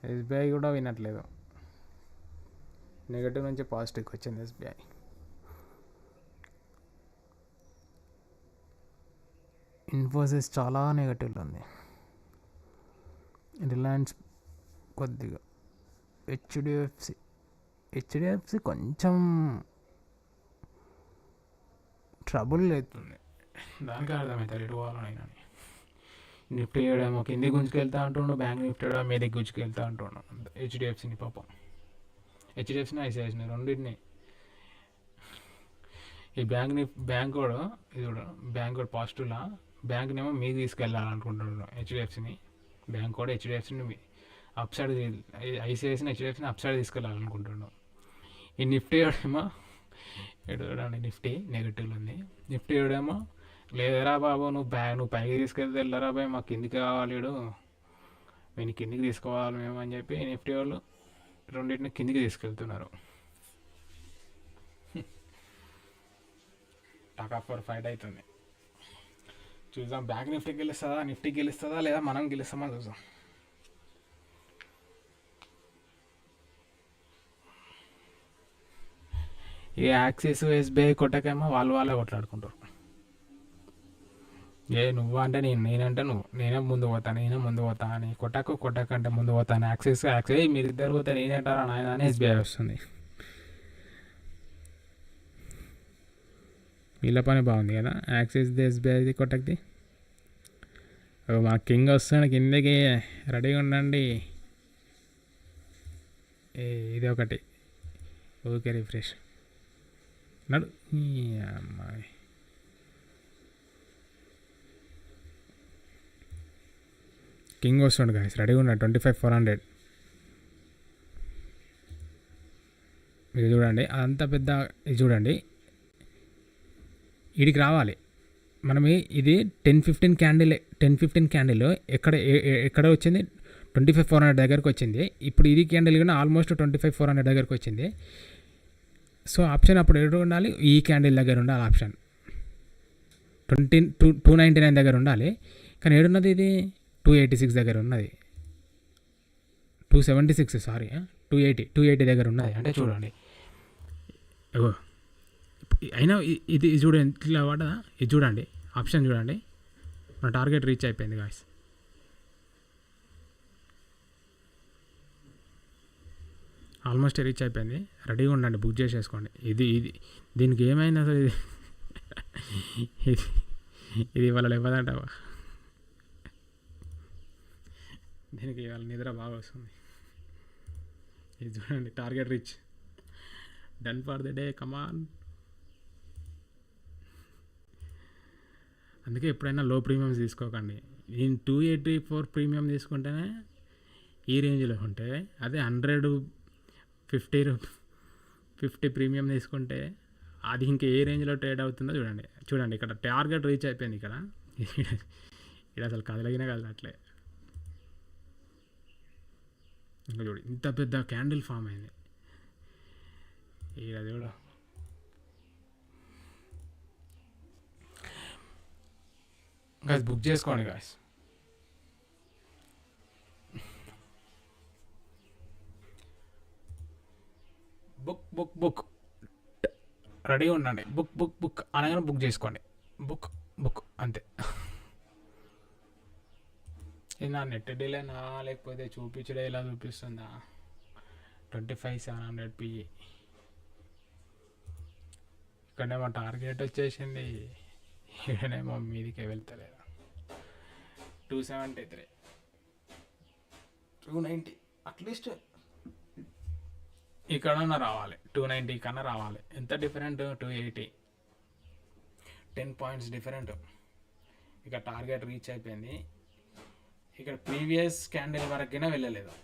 ఎస్బీఐ కూడా వినట్లేదు, నెగటివ్ నుంచి పాజిటివ్కి వచ్చింది ఎస్బీఐ. ఇన్ఫోసిస్ చాలా నెగటివ్లో ఉంది, రిలయన్స్ కొద్దిగా, హెచ్డిఎఫ్సి కొంచెం ట్రబుల్ అవుతుంది, దానికి అర్థమవుతుంది ఎటు పోవాలని. నిఫ్టీ ఏడేమో కింది గుంజుకెళ్తా అంటుండు, బ్యాంక్ నిఫ్టీ ఏడో మీదకి గుంజుకెళ్తా అంటుండు. హెచ్డిఎఫ్సిని పాపం, హెచ్డిఎఫ్సిని ఐసిఐసిని రెండింటిని. ఈ బ్యాంక్ కూడా ఇది కూడా బ్యాంక్ కూడా పాజిటివ్లా, బ్యాంక్నేమో మీకు తీసుకెళ్ళాలనుకుంటున్నాడు హెచ్డిఎఫ్సిని. బ్యాంక్ కూడా హెచ్డిఎఫ్సిని అప్ సైడ్, ఐసిఐసిని హెచ్డిఎఫ్సిని అప్ సైడ్ తీసుకెళ్ళాలనుకుంటున్నాడు. ఈ నిఫ్టీ ఏడేమో చూడండి, నిఫ్టీ నెగిటివ్లో ఉంది. నిఫ్టీ ఏడేమో లేదరా బాబు, నువ్వు పైకి తీసుకెళ్తే వెళ్ళరా బాయ్, మాకు కిందికి కావాలి, మేము కిందికి తీసుకోవాలి మేము అని చెప్పి నిఫ్టీ వాళ్ళు రెండింటిని కిందికి తీసుకెళ్తున్నారు. టాకా ఫర్ ఫైట్ అవుతుంది. చూద్దాం బ్యాంక్ నిఫ్టీ గెలుస్తుందా లేదా మనం గెలుస్తామా చూద్దాం. ఈ యాక్సిస్ ఎస్బీఐ కొట్టకేమో వాళ్ళే కొట్లాడుకుంటారు. నువ్వు అంటే నేనంటే నువ్వు, నేనే ముందు పోతా అని కొట్టక అంటే ముందు పోతాను. యాక్సిస్ మీరు ఇద్దరు పోతే నేనేంటారా నాయన అని ఎస్బీఐ వస్తుంది. వీళ్ళ పని బాగుంది కదా, యాక్సిస్ది ఎస్బీఐది కొట్టకది. మా కింగ్ వస్తాడు, కిందకి రెడీగా ఉండండి. ఇది ఒకటి ఓకే, రిఫ్రెష్ నడు అమ్మాయి. కింగ్ వస్తుండు గాయస్, రెడీగా ఉన్నాడు 25,400. మీరు చూడండి అంత పెద్ద ఇది చూడండి ఇడికి రావాలి మనం ఇది 10-15 క్యాండిల్ ఎక్కడ వచ్చింది 25,400 దగ్గరకు వచ్చింది. ఇప్పుడు ఇది క్యాండిల్ కూడా ఆల్మోస్ట్ 25,400 దగ్గరకు వచ్చింది. సో ఆప్షన్ అప్పుడు ఎక్కడ ఉండాలి, ఈ క్యాండిల్ దగ్గర ఉండాలి ఆప్షన్ 299 దగ్గర ఉండాలి. కానీ ఏడున్నది ఇది 286 దగ్గర ఉన్నది, 276 సారీ 280 దగ్గర ఉన్నది. అంటే చూడండి అయినా ఇది చూడండి ఇట్లా పడదా, ఇది చూడండి ఆప్షన్ చూడండి, మన టార్గెట్ రీచ్ అయిపోయింది గాయ్స్. ఆల్మోస్ట్ రీచ్ అయిపోయింది, రెడీగా ఉండండి, బుక్ చేసేసుకోండి. ఇది దీనికి ఏమైంది అసలు, ఇది ఇవాళ ఇవ్వదంటావా, దీనికి ఇవాళ నిద్ర బాగా వస్తుంది. ఇది చూడండి target reach, done for the day, come on. అందుకే ఎప్పుడైనా లో ప్రీమియమ్స్ తీసుకోకండి. నేను 284 ప్రీమియం తీసుకుంటేనే ఈ రేంజ్లో ఉంటే, అదే 150 ప్రీమియం తీసుకుంటే అది ఇంకా ఏ రేంజ్లో ట్రేడ్ అవుతుందో చూడండి. ఇక్కడ టార్గెట్ రీచ్ అయిపోయింది. ఇక్కడ అసలు కదలగినా కదలట్లే. ఇంకా చూడు ఇంత పెద్ద క్యాండిల్ ఫామ్ అయింది. ఇది చూడ గాయ్స్, బుక్ చేసుకోండి గాయ్స్. బుక్ రెడీగా ఉండండి. బుక్ అనగానే బుక్ చేసుకోండి. బుక్ అంతే. ఇది నా నెట్ డీలేనా లేకపోతే చూపించడే ఇలా చూపిస్తుందా? 25,700 PE. ఇక్కడేమో టార్గెట్ వచ్చేసింది, ఇక్కడేమో మీదికే వెళ్తలేదు. 273, 290 అట్లీస్ట్ ఇక్కడన్నా రావాలి, 290 కన్నా రావాలి. ఎంత డిఫరెంట్, 280, 10 పాయింట్స్ డిఫరెంట్. ఇక టార్గెట్ రీచ్ అయిపోయింది. ఇక్కడ ప్రీవియస్ క్యాండిల్ వరకైనా వెళ్ళలేదు.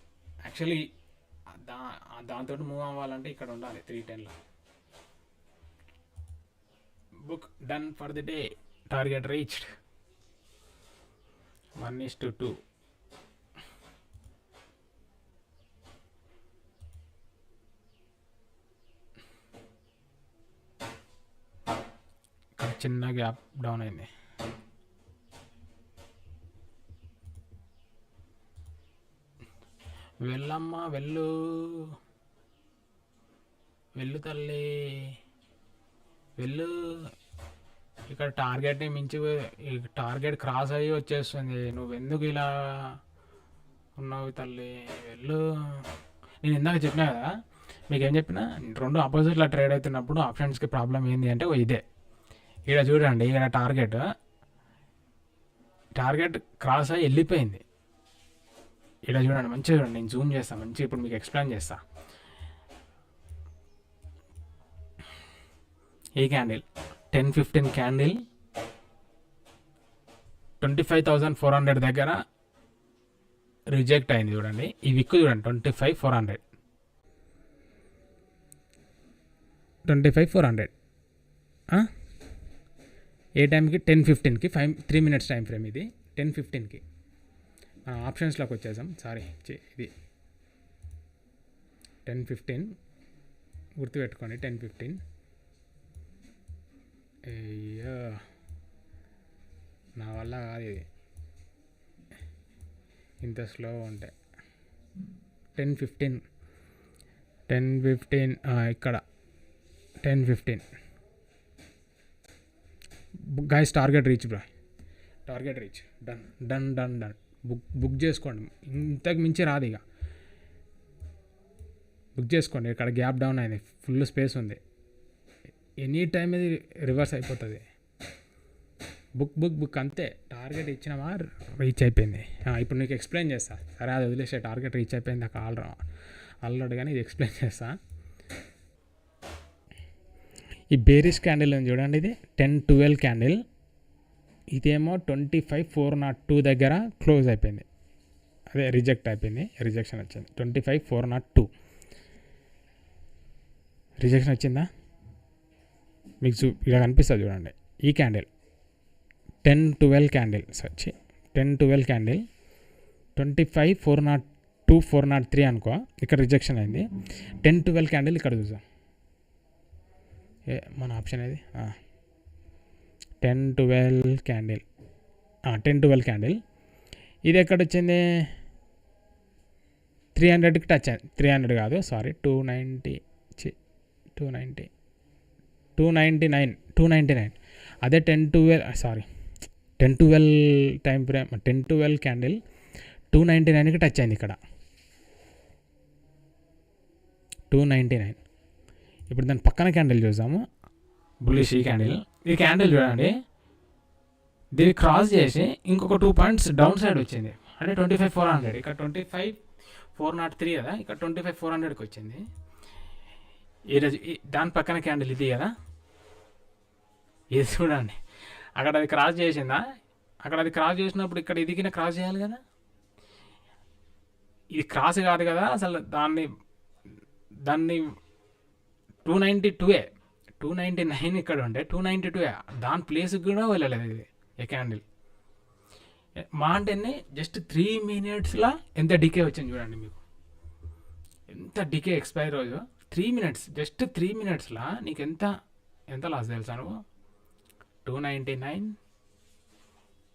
యాక్చువల్లీ దాంతో మూవ్ అవ్వాలంటే ఇక్కడ ఉండాలి 310లో. Book done for the day, target reached, 1:2. ఇక్కడ చిన్న గ్యాప్ డౌన్ అయింది. వెళ్ళమ్మా వెళ్ళు తల్లి వెళ్ళు. ఇక్కడ టార్గెట్ని మించి టార్గెట్ క్రాస్ అయ్యి వచ్చేస్తుంది. నువ్వెందుకు ఇలా ఉన్నావు తల్లి, వెళ్ళు. నేను ఇందాక చెప్పినా కదా, మీకేం చెప్పినా, రెండు ఆపోజిట్లో ట్రేడ్ అవుతున్నప్పుడు ఆప్షన్స్కి ప్రాబ్లం ఏంటి అంటే ఇదే. ఇక్కడ చూడండి, ఇక్కడ టార్గెట్ క్రాస్ అయ్యి వెళ్ళిపోయింది. ఇక్కడ చూడండి మంచిగా చూడండి, నేను జూమ్ చేస్తాను మంచిగా, ఇప్పుడు మీకు ఎక్స్ప్లెయిన్ చేస్తా. ఈ క్యాండిల్ 10-15 క్యాండిల్ 25,400 దగ్గర రిజెక్ట్ అయింది. చూడండి ఈ విక్ చూడండి, 25,400 ఏ టైంకి 10-15కి 3 minutes టైం ఫ్రేమ్. ఇది 10-15కి ఆప్షన్స్లోకి వచ్చేసాం. సారీ, ఇది 10-15 గుర్తుపెట్టుకోండి. 10-15 అయ్యో నా వల్ల కాదు ఇది ఇంత స్లో ఉంటే. 10-15 ఇక్కడ 10-15 గైస్, టార్గెట్ రీచ్ బ్రా, టార్గెట్ రీచ్, డన్. బుక్ చేసుకోండి, ఇంతకు మించి రాదు. ఇక బుక్ చేసుకోండి. ఇక్కడ గ్యాప్ డౌన్ అయింది, ఫుల్ స్పేస్ ఉంది. ఎనీ టైం ఇది రివర్స్ అయిపోతుంది. బుక్ అంతే. టార్గెట్ ఇచ్చినామా, రీచ్ అయిపోయింది. ఇప్పుడు నీకు ఎక్స్ప్లెయిన్ చేస్తా. సరే అది వదిలేసే, టార్గెట్ రీచ్ అయిపోయింది నాకు ఆల్రెడీ, కానీ ఇది ఎక్స్ప్లెయిన్ చేస్తా. ఈ బేరిష్ క్యాండిల్ ఉంది చూడండి, ఇది 10-12 క్యాండిల్. ఇదేమో 25,402 దగ్గర క్లోజ్ అయిపోయింది, అదే రిజెక్ట్ అయిపోయింది, రిజెక్షన్ వచ్చింది 25,402. రిజెక్షన్ వచ్చిందా? మీకు ఇలా కనిపిస్తుంది చూడండి. ఈ క్యాండిల్ 10-12 క్యాండిల్స్ వచ్చి 10-12 క్యాండిల్ 25-402 403 అనుకో, ఇక్కడ రిజెక్షన్ అయింది. 10-12 క్యాండిల్ ఇక్కడ చూసాం. మన ఆప్షన్ ఏది? 10-12 క్యాండిల్ 10-12 క్యాండిల్ ఇది ఎక్కడ వచ్చింది? 300కి టచ్ అయింది. 300 కాదు, సారీ, 299. అదే 10-12 టైం ఫ్రేమ్ 10-12 క్యాండిల్ 299కి టచ్ అయింది ఇక్కడ 299. ఇప్పుడు దాని పక్కన క్యాండిల్ చూసాము, బుల్లిష్ ఈ క్యాండిల్. ఈ క్యాండిల్ చూడండి, దీన్ని క్రాస్ చేసి ఇంకొక 2 పాయింట్స్ డౌన్ సైడ్ వచ్చింది. అంటే 25,400, ఇక్కడ 25,403 కదా, ఇక్కడ 25,400కి వచ్చింది. ఈరోజు దాని పక్కన క్యాండిల్ ఇది కదా, ఇది చూడండి. అక్కడ అది క్రాస్ చేసిందా? అక్కడ అది క్రాస్ చేసినప్పుడు ఇక్కడ ఇదిగిన క్రాస్ చేయాలి కదా, ఇది క్రాస్ కాదు కదా అసలు. దాన్ని 299 ఇక్కడ ఉంటే 292 దాని ప్లేస్కి కూడా వెళ్ళలేదు ఇది ఏ క్యాండిల్. మా అంటే జస్ట్ 3 minutesలో ఎంత డికే వచ్చింది చూడండి. మీకు ఎంత డికే ఎక్స్పైర్ రోజు 3 minutes, జస్ట్ 3 minutesలో నీకు ఎంత లాస్ తెలుసా నువ్వు? 299,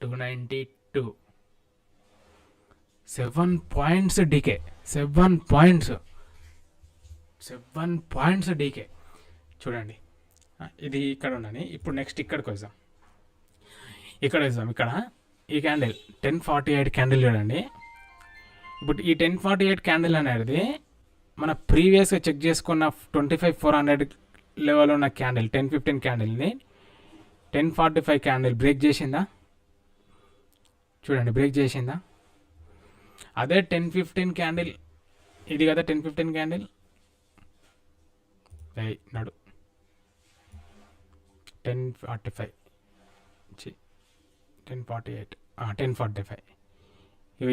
292, 7 points డికే, 7 points డికే చూడండి. ఇది ఇక్కడ ఉండని. ఇప్పుడు నెక్స్ట్ ఇక్కడికి వద్దాం. ఇక్కడ ఈ క్యాండిల్ 1048 క్యాండిల్ చూడండి. ఇప్పుడు ఈ 1048 క్యాండిల్ అనేది మన ప్రీవియస్గా చెక్ చేసుకున్న 25,400 లెవెల్ ఉన్న క్యాండిల్ 10-15 క్యాండిల్ని 1045 క్యాండిల్ బ్రేక్ చేసిందా? చూడండి, బ్రేక్ చేసిందా? అదే 10-15 క్యాండిల్ ఇది కదా, 10-15 క్యాండిల్ నడు 1045 1048 1045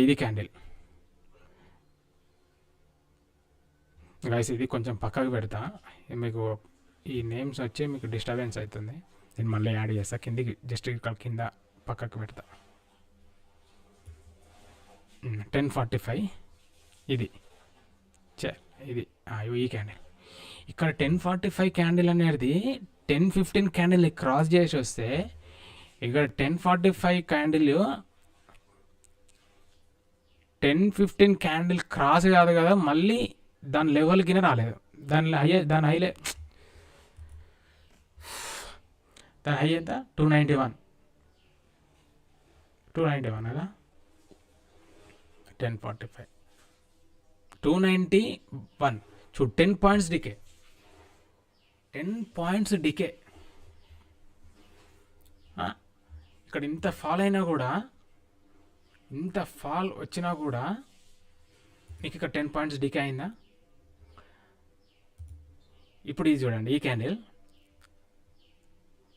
ఇది క్యాండిల్ గైస్. ఇది కొంచెం పక్కకు పెడతా, మీకు ఈ నేమ్స్ వచ్చి మీకు డిస్టర్బెన్స్ అవుతుంది. నేను మళ్ళీ యాడ్ చేస్తా కిందికి, జస్ట్ ఇక్కడ కింద పక్కకు పెడతా. 1045 ఇది ఇది ఈ క్యాండిల్. ఇక్కడ 1045 క్యాండిల్ అనేది 10-15 క్యాండిల్ని క్రాస్ చేసి వస్తే, ఇక్కడ 1045 క్యాండిల్ 10-15 క్యాండిల్ క్రాస్ కాదు కదా, మళ్ళీ దాని లెవెల్కి రాలేదు. దాని హై ఎంత? 291 కదా. 1045 291 చూడు, 10 points డికే, 10 points డికే. ఇక్కడ ఇంత ఫాల్ అయినా కూడా, ఇంత ఫాల్ వచ్చినా కూడా మీకు ఇక్కడ 10 points డికే అయిందా? ఇప్పుడు ఇది చూడండి, ఈ క్యాండిల్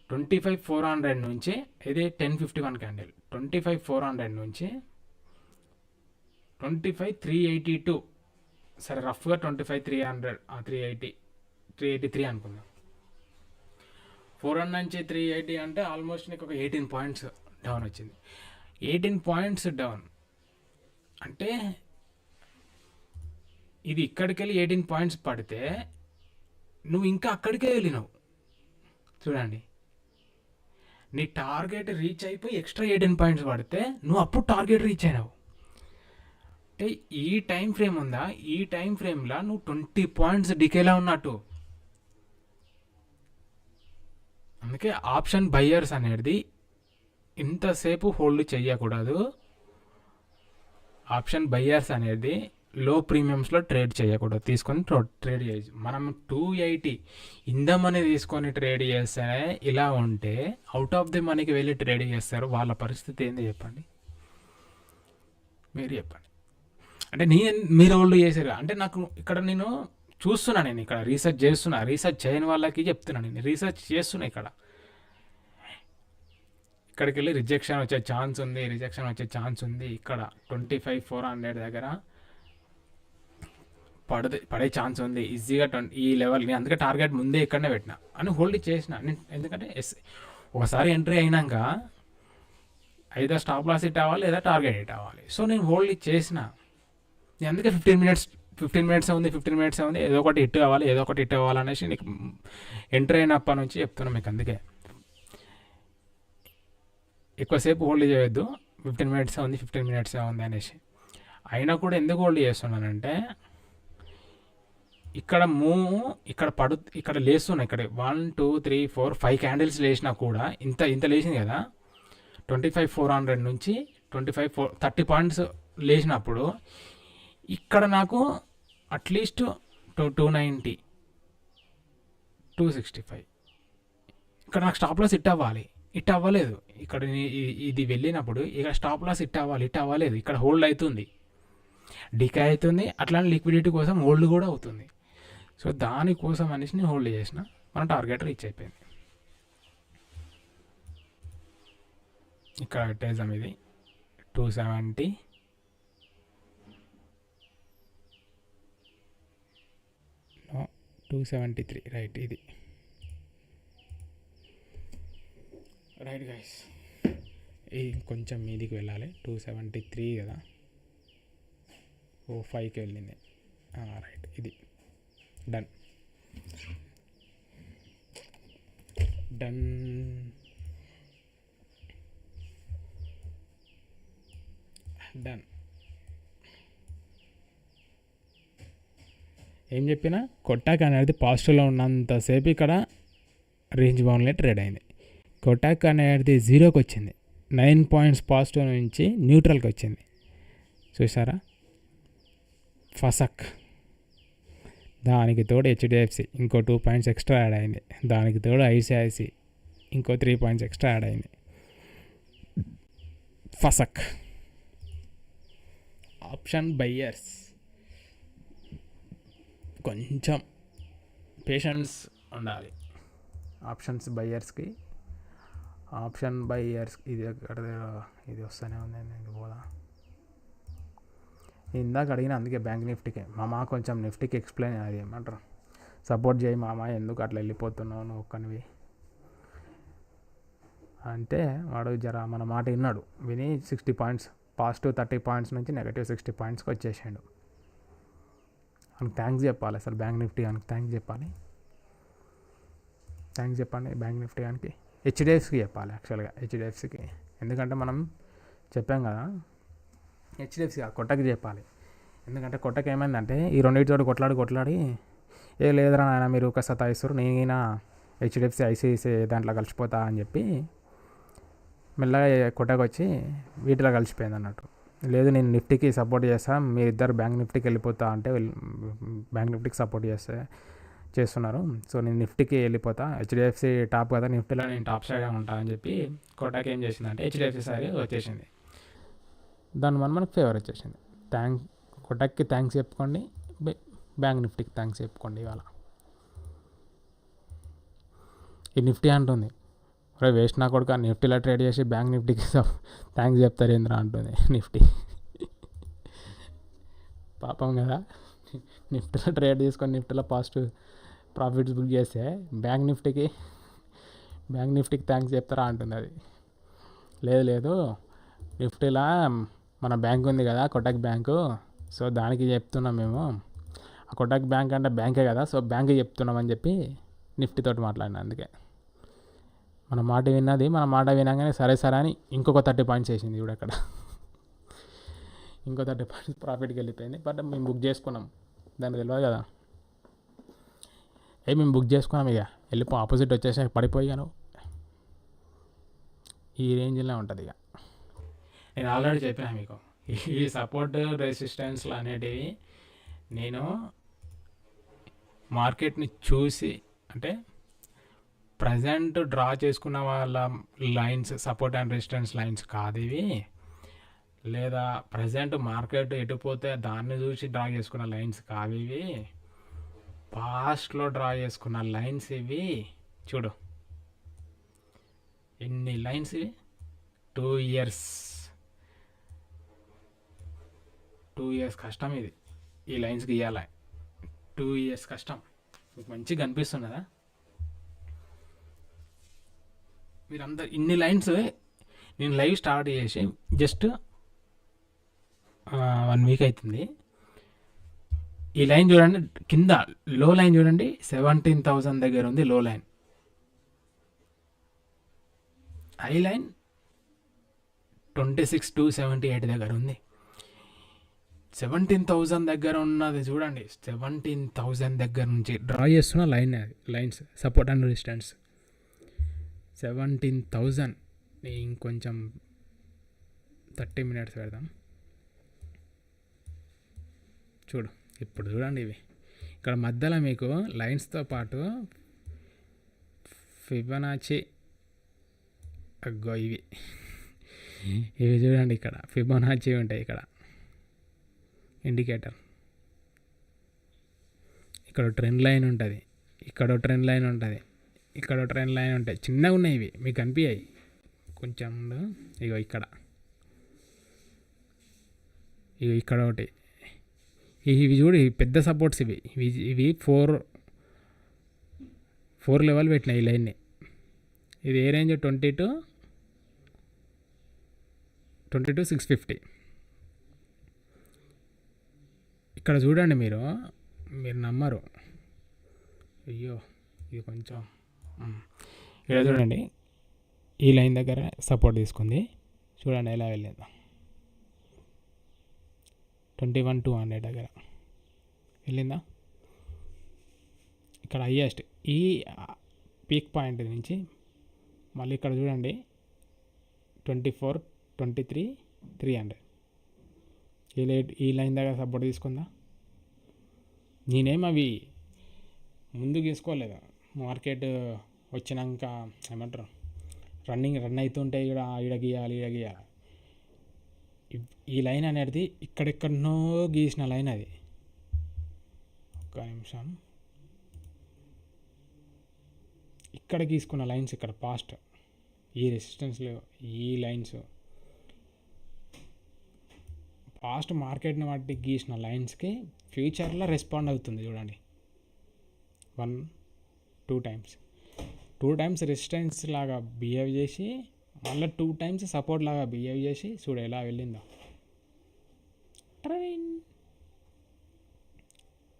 25,400 నుంచి, ఇది 1051 క్యాండిల్ 25,400 నుంచి 25,382, సరే రఫ్గా 25,300 383 అనుకుందాం. 400 నుంచి 380 అంటే ఆల్మోస్ట్ నీకు ఒక 18 points డౌన్ వచ్చింది. 18 points డౌన్ అంటే ఇది ఇక్కడికి వెళ్ళి 18 points పడితే నువ్వు ఇంకా అక్కడికే వెళ్ళినావు. చూడండి, నీ టార్గెట్ రీచ్ అయిపోయి ఎక్స్ట్రా 18 points పడితే నువ్వు అప్పుడు టార్గెట్ రీచ్ అయినావు. అంటే ఈ టైం ఫ్రేమ్ ఉందా, ఈ టైం ఫ్రేమ్లో నువ్వు 20 points డికేలా ఉన్నట్టు. అందుకే ఆప్షన్ బయ్యర్స్ అనేది ఇంతసేపు హోల్డ్ చేయకూడదు. ఆప్షన్ బయ్యర్స్ అనేది లో ప్రీమియమ్స్లో ట్రేడ్ చేయకూడదు, తీసుకొని ట్రేడ్ చేయొచ్చు. మనం 280 ఇన్ ద మనీ తీసుకొని ట్రేడ్ చేస్తే ఇలా ఉంటే అవుట్ ఆఫ్ ది మనీకి వెళ్ళి ట్రేడ్ చేస్తారు. వాళ్ళ పరిస్థితి ఏంది చెప్పండి, మీరు చెప్పండి. అంటే మీరు వాళ్ళు చేశారు అంటే నాకు ఇక్కడ నేను చూస్తున్నా, నేను ఇక్కడ రీసెర్చ్ చేస్తున్నా, రీసెర్చ్ చేయని వాళ్ళకి చెప్తున్నా, నేను రీసెర్చ్ చేస్తున్నా. ఇక్కడికి వెళ్ళి రిజెక్షన్ వచ్చే ఛాన్స్ ఉంది. ఇక్కడ 25,400 దగ్గర పడే ఛాన్స్ ఉంది ఈజీగా ఈ లెవెల్ని, అందుకే టార్గెట్ ముందే ఇక్కడనే పెట్టిన అని హోల్డ్ చేసిన నేను. ఎందుకంటే ఒకసారి ఎంట్రీ అయినాక అయితే స్టాప్ లాస్ హిట్ అవ్వాలి లేదా టార్గెట్ హిట్ అవ్వాలి. సో నేను హోల్డ్ చేసిన, అందుకే 15 మినిట్స్ ఉంది, ఏదో ఒకటి హిట్ అవ్వాలి అనేసి నీకు ఎంట్రీ అయినప్పటి నుంచి చెప్తున్నాను మీకు. అందుకే ఎక్కువసేపు హోల్డ్ చేయొద్దు, 15 మినిట్స్ ఉంది అనేసి. అయినా కూడా ఎందుకు హోల్డ్ చేస్తున్నానంటే ఇక్కడ లేస్తున్నా, ఇక్కడ 1 2 3 4 5 క్యాండిల్స్ లేచినా కూడా ఇంత లేచింది కదా, 25,400 నుంచి 30 పాయింట్స్ లేచినప్పుడు ఇక్కడ నాకు అట్లీస్ట్ 290 265 ఇక్కడ నాకు స్టాప్ లాస్ హిట్ అవ్వలేదు. ఇక్కడ ఇది వెళ్ళినప్పుడు ఇక్కడ స్టాప్ లాస్ హిట్ అవ్వలేదు. ఇక్కడ హోల్డ్ అవుతుంది, డికే అవుతుంది, అట్లానే లిక్విడిటీ కోసం హోల్డ్ కూడా అవుతుంది. సో దానికోసం అనేసి నేను హోల్డ్ చేసిన, మన టార్గెట్ రీచ్ అయిపోయింది. ఇక్కడ పెట్టేసాం, ఇది 270 273 రైట్. ఇది రైట్ గైస్, ఇది కొంచెం మీదికి వెళ్ళాలి. 273 కదా, 5కి వెళ్ళింది. రైట్, ఇది డన్. ఏం చెప్పినా కొట్టాక్ అనేది పాజిటివ్లో ఉన్నంతసేపు ఇక్కడ రేంజ్ బౌండ్లో ట్రేడ్ అయింది. కొట్టాక్ అనేది 0కి వచ్చింది, 9 పాయింట్స్ పాజిటివ్ నుంచి న్యూట్రల్కి వచ్చింది. చూసారా, ఫసక్. దానికి తోడు హెచ్డిఎఫ్సి ఇంకో 2 పాయింట్స్ ఎక్స్ట్రా యాడ్ అయింది. దానికి తోడు ఐసిఐసి ఇంకో 3 పాయింట్స్ ఎక్స్ట్రా యాడ్ అయింది. ఫసక్. ఆప్షన్ బయ్యర్స్ కొంచెం పేషెన్స్ ఉండాలి. ఆప్షన్ బయ్యర్స్కి ఇది వస్తూనే ఉంది. నేను పోదా ఇందాక అడిగిన, అందుకే బ్యాంక్ నిఫ్టీకి మామ కొంచెం నిఫ్టీకి ఎక్స్ప్లెయిన్, అది ఏమంటారు, సపోర్ట్ చేయి మామ, ఎందుకు అట్లా వెళ్ళిపోతున్నావు నువ్వు ఒక్కనివి అంటే, వాడు జర మన మాట విన్నాడు. విని 60 పాయింట్స్ పాజిటివ్ 30 పాయింట్స్ నుంచి నెగటివ్ 60 పాయింట్స్కి వచ్చేసాడు. మనకు థ్యాంక్స్ చెప్పాలి. అసలు బ్యాంక్ నిఫ్టీ మనకి థ్యాంక్స్ చెప్పండి. బ్యాంక్ నిఫ్టీ మనకి హెచ్డిఎఫ్సికి చెప్పాలి. యాక్చువల్గా హెచ్డిఎఫ్సికి, ఎందుకంటే మనం చెప్పాం కదా, హెచ్డిఎఫ్సి కొట్టకి చెప్పాలి. ఎందుకంటే కొట్టకి ఏమైందంటే ఈ రెండింటితో కొట్లాడి ఏ లేదురా నాయన మీరు ఒక సతాయిస్తారు, నేనైనా హెచ్డిఎఫ్సి ఐసిఐసి దాంట్లో కలిసిపోతా అని చెప్పి మెల్లగా కొట్టకు వచ్చి వీటిలో కలిసిపోయింది అన్నట్టు. లేదు నేను నిఫ్టీకి సపోర్ట్ చేస్తాను, మీరిద్దరు బ్యాంక్ నిఫ్టీకి వెళ్ళిపోతా అంటే బ్యాంక్ నిఫ్టీకి సపోర్ట్ చేస్తున్నారు, సో నేను నిఫ్టీకి వెళ్ళిపోతా, హెచ్డిఎఫ్సి టాప్ కదా, నిఫ్టీలో నేను టాప్ సైడ్గా ఉంటాను అని చెప్పి కొట్టకి ఏం చేసిందంటే హెచ్డిఎఫ్సి సైడ్ వచ్చేసింది. దాని మనకు ఫేవర్ వచ్చేసింది. కొట్టక్కి థ్యాంక్స్ చెప్పుకోండి, బ్యాంక్ నిఫ్టీకి థ్యాంక్స్ చెప్పుకోండి. ఇవాళ ఈ నిఫ్టీ అంటుంది, ఒరే వేస్ట్ నా కొడుకు, నిఫ్టీలో ట్రేడ్ చేసి బ్యాంక్ నిఫ్టీకి థ్యాంక్స్ చెప్తారు ఏంద్రా అంటుంది నిఫ్టీ. పాపం కదా, నిఫ్టీలో ట్రేడ్ చేసుకొని నిఫ్టీలో పాజిటివ్ ప్రాఫిట్స్ బుక్ చేస్తే బ్యాంక్ నిఫ్టీకి థ్యాంక్స్ చెప్తారా అంటుంది. అది లేదు నిఫ్టీలో మన బ్యాంక్ ఉంది కదా, కొటక్ బ్యాంకు, సో దానికి చెప్తున్నాం మేము, ఆ కొటక్ బ్యాంక్ అంటే బ్యాంకే కదా, సో బ్యాంకే చెప్తున్నామని చెప్పి నిఫ్టీతోటి మాట్లాడినా. అందుకే మన మాట వినగానే సరే అని ఇంకొక 30 పాయింట్స్ వేసింది. ఇప్పుడు అక్కడ ఇంకో 30 పాయింట్స్ ప్రాఫిట్కి వెళ్ళిపోయింది. బట్ మేము బుక్ చేసుకున్నాం, దానికి తెలియదు కదా, మేము బుక్ చేసుకున్నాం. ఇక ఆపోజిట్ వచ్చేసి పడిపోయాను. ఈ రేంజ్లో ఉంటుంది. ఇక నేను ఆల్రెడీ చెప్పాను మీకు, ఈ సపోర్ట్ రెసిస్టెన్స్లు అనేటివి నేను మార్కెట్ని చూసి, అంటే ప్రజెంట్ డ్రా చేసుకున్న వాళ్ళ lines support and resistance lines కాదు ఇవి, లేదా ప్రజెంట్ మార్కెట్ ఎటుపోతే దాన్ని చూసి డ్రా చేసుకున్న లైన్స్ కాదు ఇవి, పాస్ట్లో డ్రా చేసుకున్న లైన్స్ ఇవి. చూడు ఎన్ని లైన్స్ ఇవి, 2 ఇయర్స్ కష్టం ఇది, ఈ లైన్స్ గీయాలి. 2 years కష్టం. మీకు మంచిగా కనిపిస్తున్నదా? మీరందరు ఇన్ని లైన్స్ నేను లైవ్ స్టార్ట్ చేసి జస్ట్ 1 వీక్ అవుతుంది. ఈ లైన్ చూడండి, కింద లో లైన్ చూడండి, 17,000 దగ్గర ఉంది లో లైన్. హై లైన్ 26,278 దగ్గర ఉంది. 17,000 దగ్గర ఉన్నది చూడండి. 17,000 దగ్గర నుంచి డ్రా చేస్తున్న లైన్, అది లైన్స్ సపోర్ట్ అండ్ రెసిస్టెన్స్ 17,000. ఇంకొంచెం 30 minutes పెడదాం. చూడు ఇప్పుడు చూడండి, ఇవి ఇక్కడ మధ్యలో మీకు లైన్స్తో పాటు ఫిబొనాచి అగ్గో ఇవి చూడండి, ఇక్కడ ఫిబొనాచి ఉంటాయి. ఇక్కడ ఇండికేటర్, ఇక్కడ ట్రెండ్ లైన్ ఉంటుంది, ఇక్కడ ట్రెండ్ లైన్ ఉంటుంది, ఇక్కడ ట్రెండ్ లైన్ ఉంటాయి. చిన్నగా ఉన్నాయి ఇవి, మీకు కనిపించాయి కొంచెం. ఇగో ఇక్కడ, ఇగో ఇక్కడ ఒకటి. ఇవి చూడు, పెద్ద సపోర్ట్స్ ఇవి. ఇవి 4 లెవెల్ పెట్టినాయి ఈ లైన్ని. ఇది ఏ రేంజ్? 22,650. ఇక్కడ చూడండి, మీరు నమ్మరు. అయ్యో ఇది కొంచెం, ఇక్కడ చూడండి, ఈ లైన్ దగ్గర సపోర్ట్ తీసుకుంది. చూడండి ఎలా వెళ్ళిందో. 21,200 దగ్గర వెళ్ళిందా? ఇక్కడ హైయెస్ట్ ఈ పీక్ పాయింట్ నుంచి మళ్ళీ ఇక్కడ చూడండి 24, 23, 300 ఈ లైన్ దగ్గర సపోర్ట్ తీసుకుందా. నేనేం అవి ముందు తీసుకోలేదు, మార్కెట్ వచ్చినాక ఏమంటారు, రన్ అవుతుంటే ఈడ గీయాలి. ఈ లైన్ అనేది ఇక్కడెక్కడనో గీసిన లైన్ అది. ఒక్క నిమిషం, ఇక్కడ గీసుకున్న లైన్స్, ఇక్కడ పాస్ట్ ఈ రెసిస్టెన్స్లో ఈ లైన్స్ పాస్ట్ మార్కెట్ని వాటి గీసిన లైన్స్కి ఫ్యూచర్లో రెస్పాండ్ అవుతుంది. చూడండి 1, 2 టైమ్స్, 2 టైమ్స్ రెసిస్టెన్స్ లాగా బిహేవ్ చేసి మళ్ళీ 2 టైమ్స్ సపోర్ట్ లాగా బిహేవ్ చేసి చూడ ఎలా వెళ్ళిందో.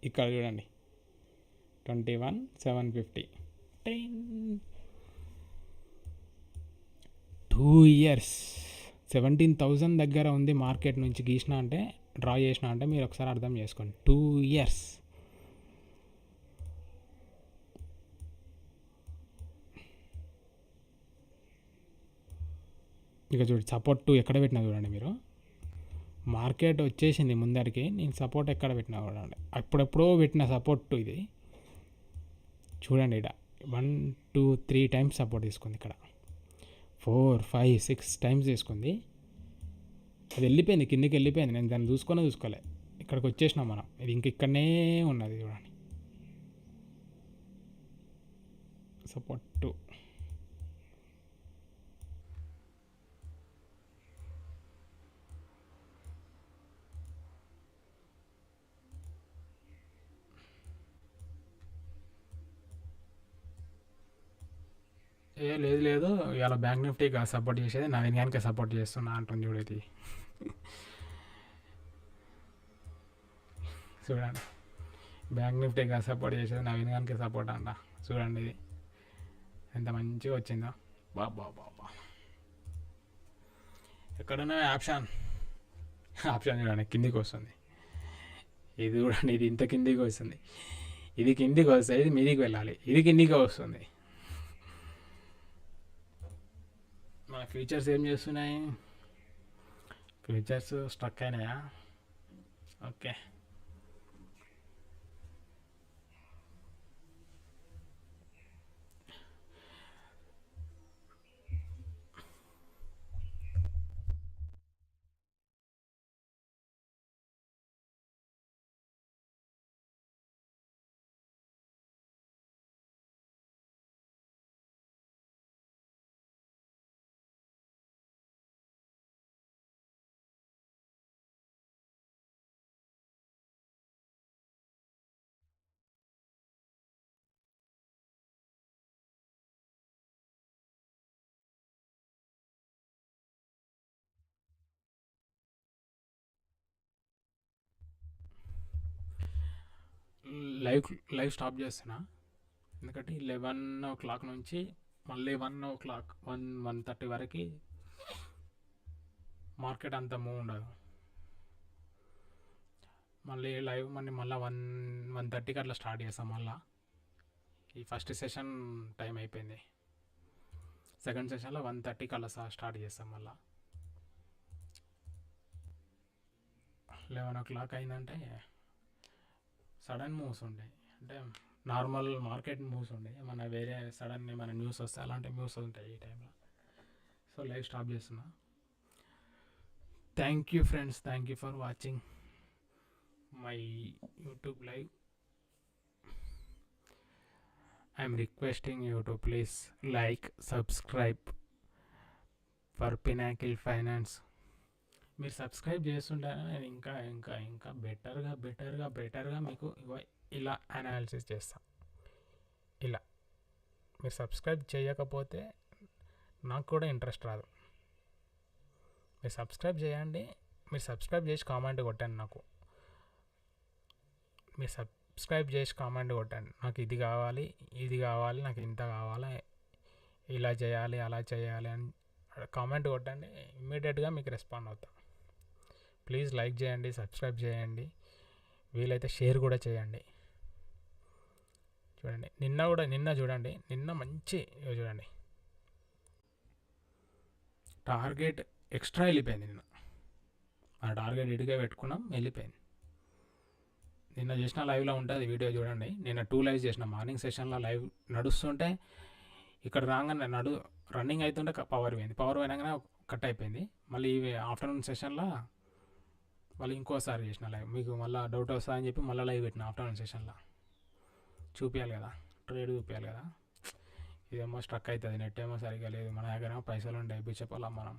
ఇక్కడ చూడండి 21,750. 2 years 17,000 దగ్గర ఉంది మార్కెట్ నుంచి గీసిన అంటే, డ్రా చేసిన అంటే మీరు ఒకసారి అర్థం చేసుకోండి. 2 years. ఇక చూడండి సపోర్ట్ 2 ఎక్కడ పెట్టినా చూడండి మీరు. మార్కెట్ వచ్చేసింది ముందరికి, నేను సపోర్ట్ ఎక్కడ పెట్టినా చూడండి. అప్పుడెప్పుడో పెట్టిన సపోర్ట్ 2 ఇది చూడండి. ఇక్కడ 1, 2, 3 టైమ్స్ సపోర్ట్ తీసుకుంది. ఇక్కడ 4, 5, 6 టైమ్స్ తీసుకుంది. అది వెళ్ళిపోయింది, కిందికి వెళ్ళిపోయింది. నేను దాన్ని చూసుకోలే. ఇక్కడికి వచ్చేసినాం మనం. ఇది ఇక్కడనే ఉన్నది చూడండి సపోర్ట్ 2. లేదు ఇవాళ బ్యాంక్ నిఫ్టీగా సపోర్ట్ చేసేది నవీన్ గానికి సపోర్ట్ చేస్తున్నా అంటుంది చూడేది. చూడండి బ్యాంక్ నిఫ్టీగా సపోర్ట్ చేసేది నవీన్ గానికి సపోర్ట్ అంట. చూడండి ఇది ఎంత మంచిగా వచ్చిందో. బాబా ఎక్కడున్నా ఆప్షన్ చూడండి కిందికి వస్తుంది. ఇది చూడండి, ఇది ఇంత కిందికి వస్తుంది. ఇది కిందికి వస్తే ఇది మీదికి వెళ్ళాలి, ఇది కిందికి వస్తుంది. మన ఫ్యూచర్స్ ఏం చేస్తున్నాయి? ఫ్యూచర్స్ స్ట్రక్ అయినాయా? ఓకే. లైవ్ స్టాప్ చేస్తున్నా, ఎందుకంటే 11 o'clock నుంచి మళ్ళీ 1 o'clock 1:30 వరకు మార్కెట్ అంత మూవ్ ఉండదు. మళ్ళీ లైవ్ మళ్ళీ 1:30కి అట్లా స్టార్ట్ చేస్తాం. మళ్ళీ ఈ ఫస్ట్ సెషన్ టైం అయిపోయింది, సెకండ్ సెషన్లో 1:30కి అలా స్టార్ట్ చేస్తాం. మళ్ళీ 11 o'clock అయిందంటే సడన్ మూవ్స్ ఉంటాయి, అంటే నార్మల్ మార్కెట్ మూవ్స్ ఉంటాయి, మన వేరే సడన్ మన న్యూస్ వస్తే అలాంటి న్యూస్ ఉంటాయి ఈ టైంలో. సో లైవ్ స్టాప్ చేస్తున్నా. Thank you friends, thank you for watching my YouTube live. I'm requesting you to please like, subscribe for Pinnacle finance. మీరు సబ్స్క్రైబ్ చేస్తుంటారా, నేను ఇంకా ఇంకా ఇంకా బెటర్గా మీకు ఇలా అనాలిసిస్ చేస్తాను. ఇలా మీరు సబ్స్క్రైబ్ చేయకపోతే నాకు కూడా ఇంట్రెస్ట్ రాదు. మీరు సబ్స్క్రైబ్ చేయండి, మీరు సబ్స్క్రైబ్ చేసి కామెంట్ కొట్టండి. మీరు సబ్స్క్రైబ్ చేసి కామెంట్ కొట్టండి, నాకు ఇది కావాలి, నాకు ఇంత కావాలి, ఇలా చేయాలి, అలా చేయాలి అని కామెంట్ కొట్టండి. ఇమ్మీడియట్గా మీకు రెస్పాండ్ అవుతాం. ప్లీజ్ లైక్ చేయండి, సబ్స్క్రైబ్ చేయండి, వీలైతే షేర్ కూడా చేయండి. చూడండి నిన్న మంచి చూడండి, టార్గెట్ ఎక్స్ట్రా వెళ్ళిపోయింది. నిన్న మన టార్గెట్ ఇటుగా పెట్టుకున్నాం, వెళ్ళిపోయింది. నిన్న చేసిన లైవ్లో ఉంటుంది వీడియో చూడండి. నిన్న 2 lives చేసిన. మార్నింగ్ సెషన్లో లైవ్ నడుస్తుంటే ఇక్కడ రాగానే రన్నింగ్ అవుతుంటే పవర్ పోయినాగానే కట్ అయిపోయింది. మళ్ళీ ఆఫ్టర్నూన్ సెషన్లో మళ్ళీ ఇంకోసారి చేసిన లైవ్. మీకు మళ్ళీ డౌట్ వస్తుందని చెప్పి మళ్ళీ లైవ్ పెట్టిన ఆఫ్టర్నూన్ సెషన్లో. చూపించాలి కదా, ట్రేడ్ చూపించాలి కదా. ఇదేమో స్ట్రక్ అవుతుంది, నెట్ ఏమో సరిగ్గా లేదు, మన దగ్గర పైసలు ఉంటాయి, చెప్పాలా మనం.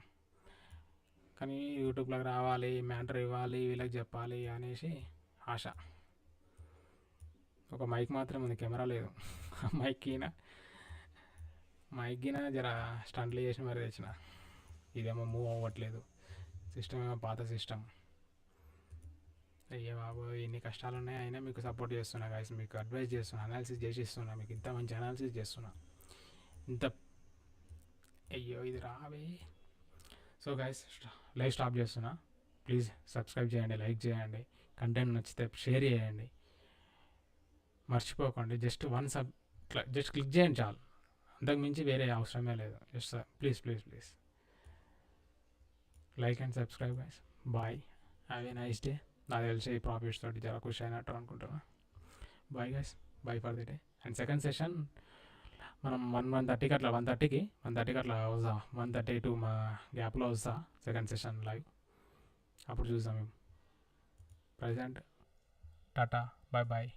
కానీ యూట్యూబ్లోకి రావాలి, మ్యాటర్ ఇవ్వాలి, వీళ్ళకి చెప్పాలి అనేసి ఆశ. ఒక మైక్ మాత్రం ఉంది, కెమెరా లేదు. మైక్ గిన జర స్టంట్లు చేసి మరి తెచ్చిన. ఇదేమో మూవ్ అవ్వట్లేదు, సిస్టమ్ ఏమో పాత సిస్టమ్. అయ్యే బాబు, ఎన్ని కష్టాలు ఉన్నాయి, అయినా మీకు సపోర్ట్ చేస్తున్నా గైస్, మీకు అడ్వైస్ చేస్తున్నా, అనాలిసిస్ చేసి ఇస్తున్నా, మీకు ఇంత మంచి అనాలిసిస్ చేస్తున్నా. అయ్యో ఇది రావే. సో గైస్ లైవ్ స్టాప్ చేస్తున్నా. ప్లీజ్ సబ్స్క్రైబ్ చేయండి, లైక్ చేయండి, కంటెంట్ నచ్చితే షేర్ చేయండి, మర్చిపోకండి. జస్ట్ జస్ట్ క్లిక్ చేయండి చాలు, అంతకు మించి వేరే అవసరమే లేదు. Just please like and subscribe guys. Bye, have a nice day. నాకు తెలిసి ప్రాఫిట్స్ తోటి జర ఖుషి అయినట్టు అనుకుంటున్నా. Bye guys, bye for the day. And second session మనం 1:30కి అట్లా 1:30కి అట్లా వస్తా, 1:32 మా గ్యాప్లో వస్తా సెకండ్ సెషన్ లైవ్. అప్పుడు చూద్దాం మేము. ప్రజెంట్ టాటా, బాయ్.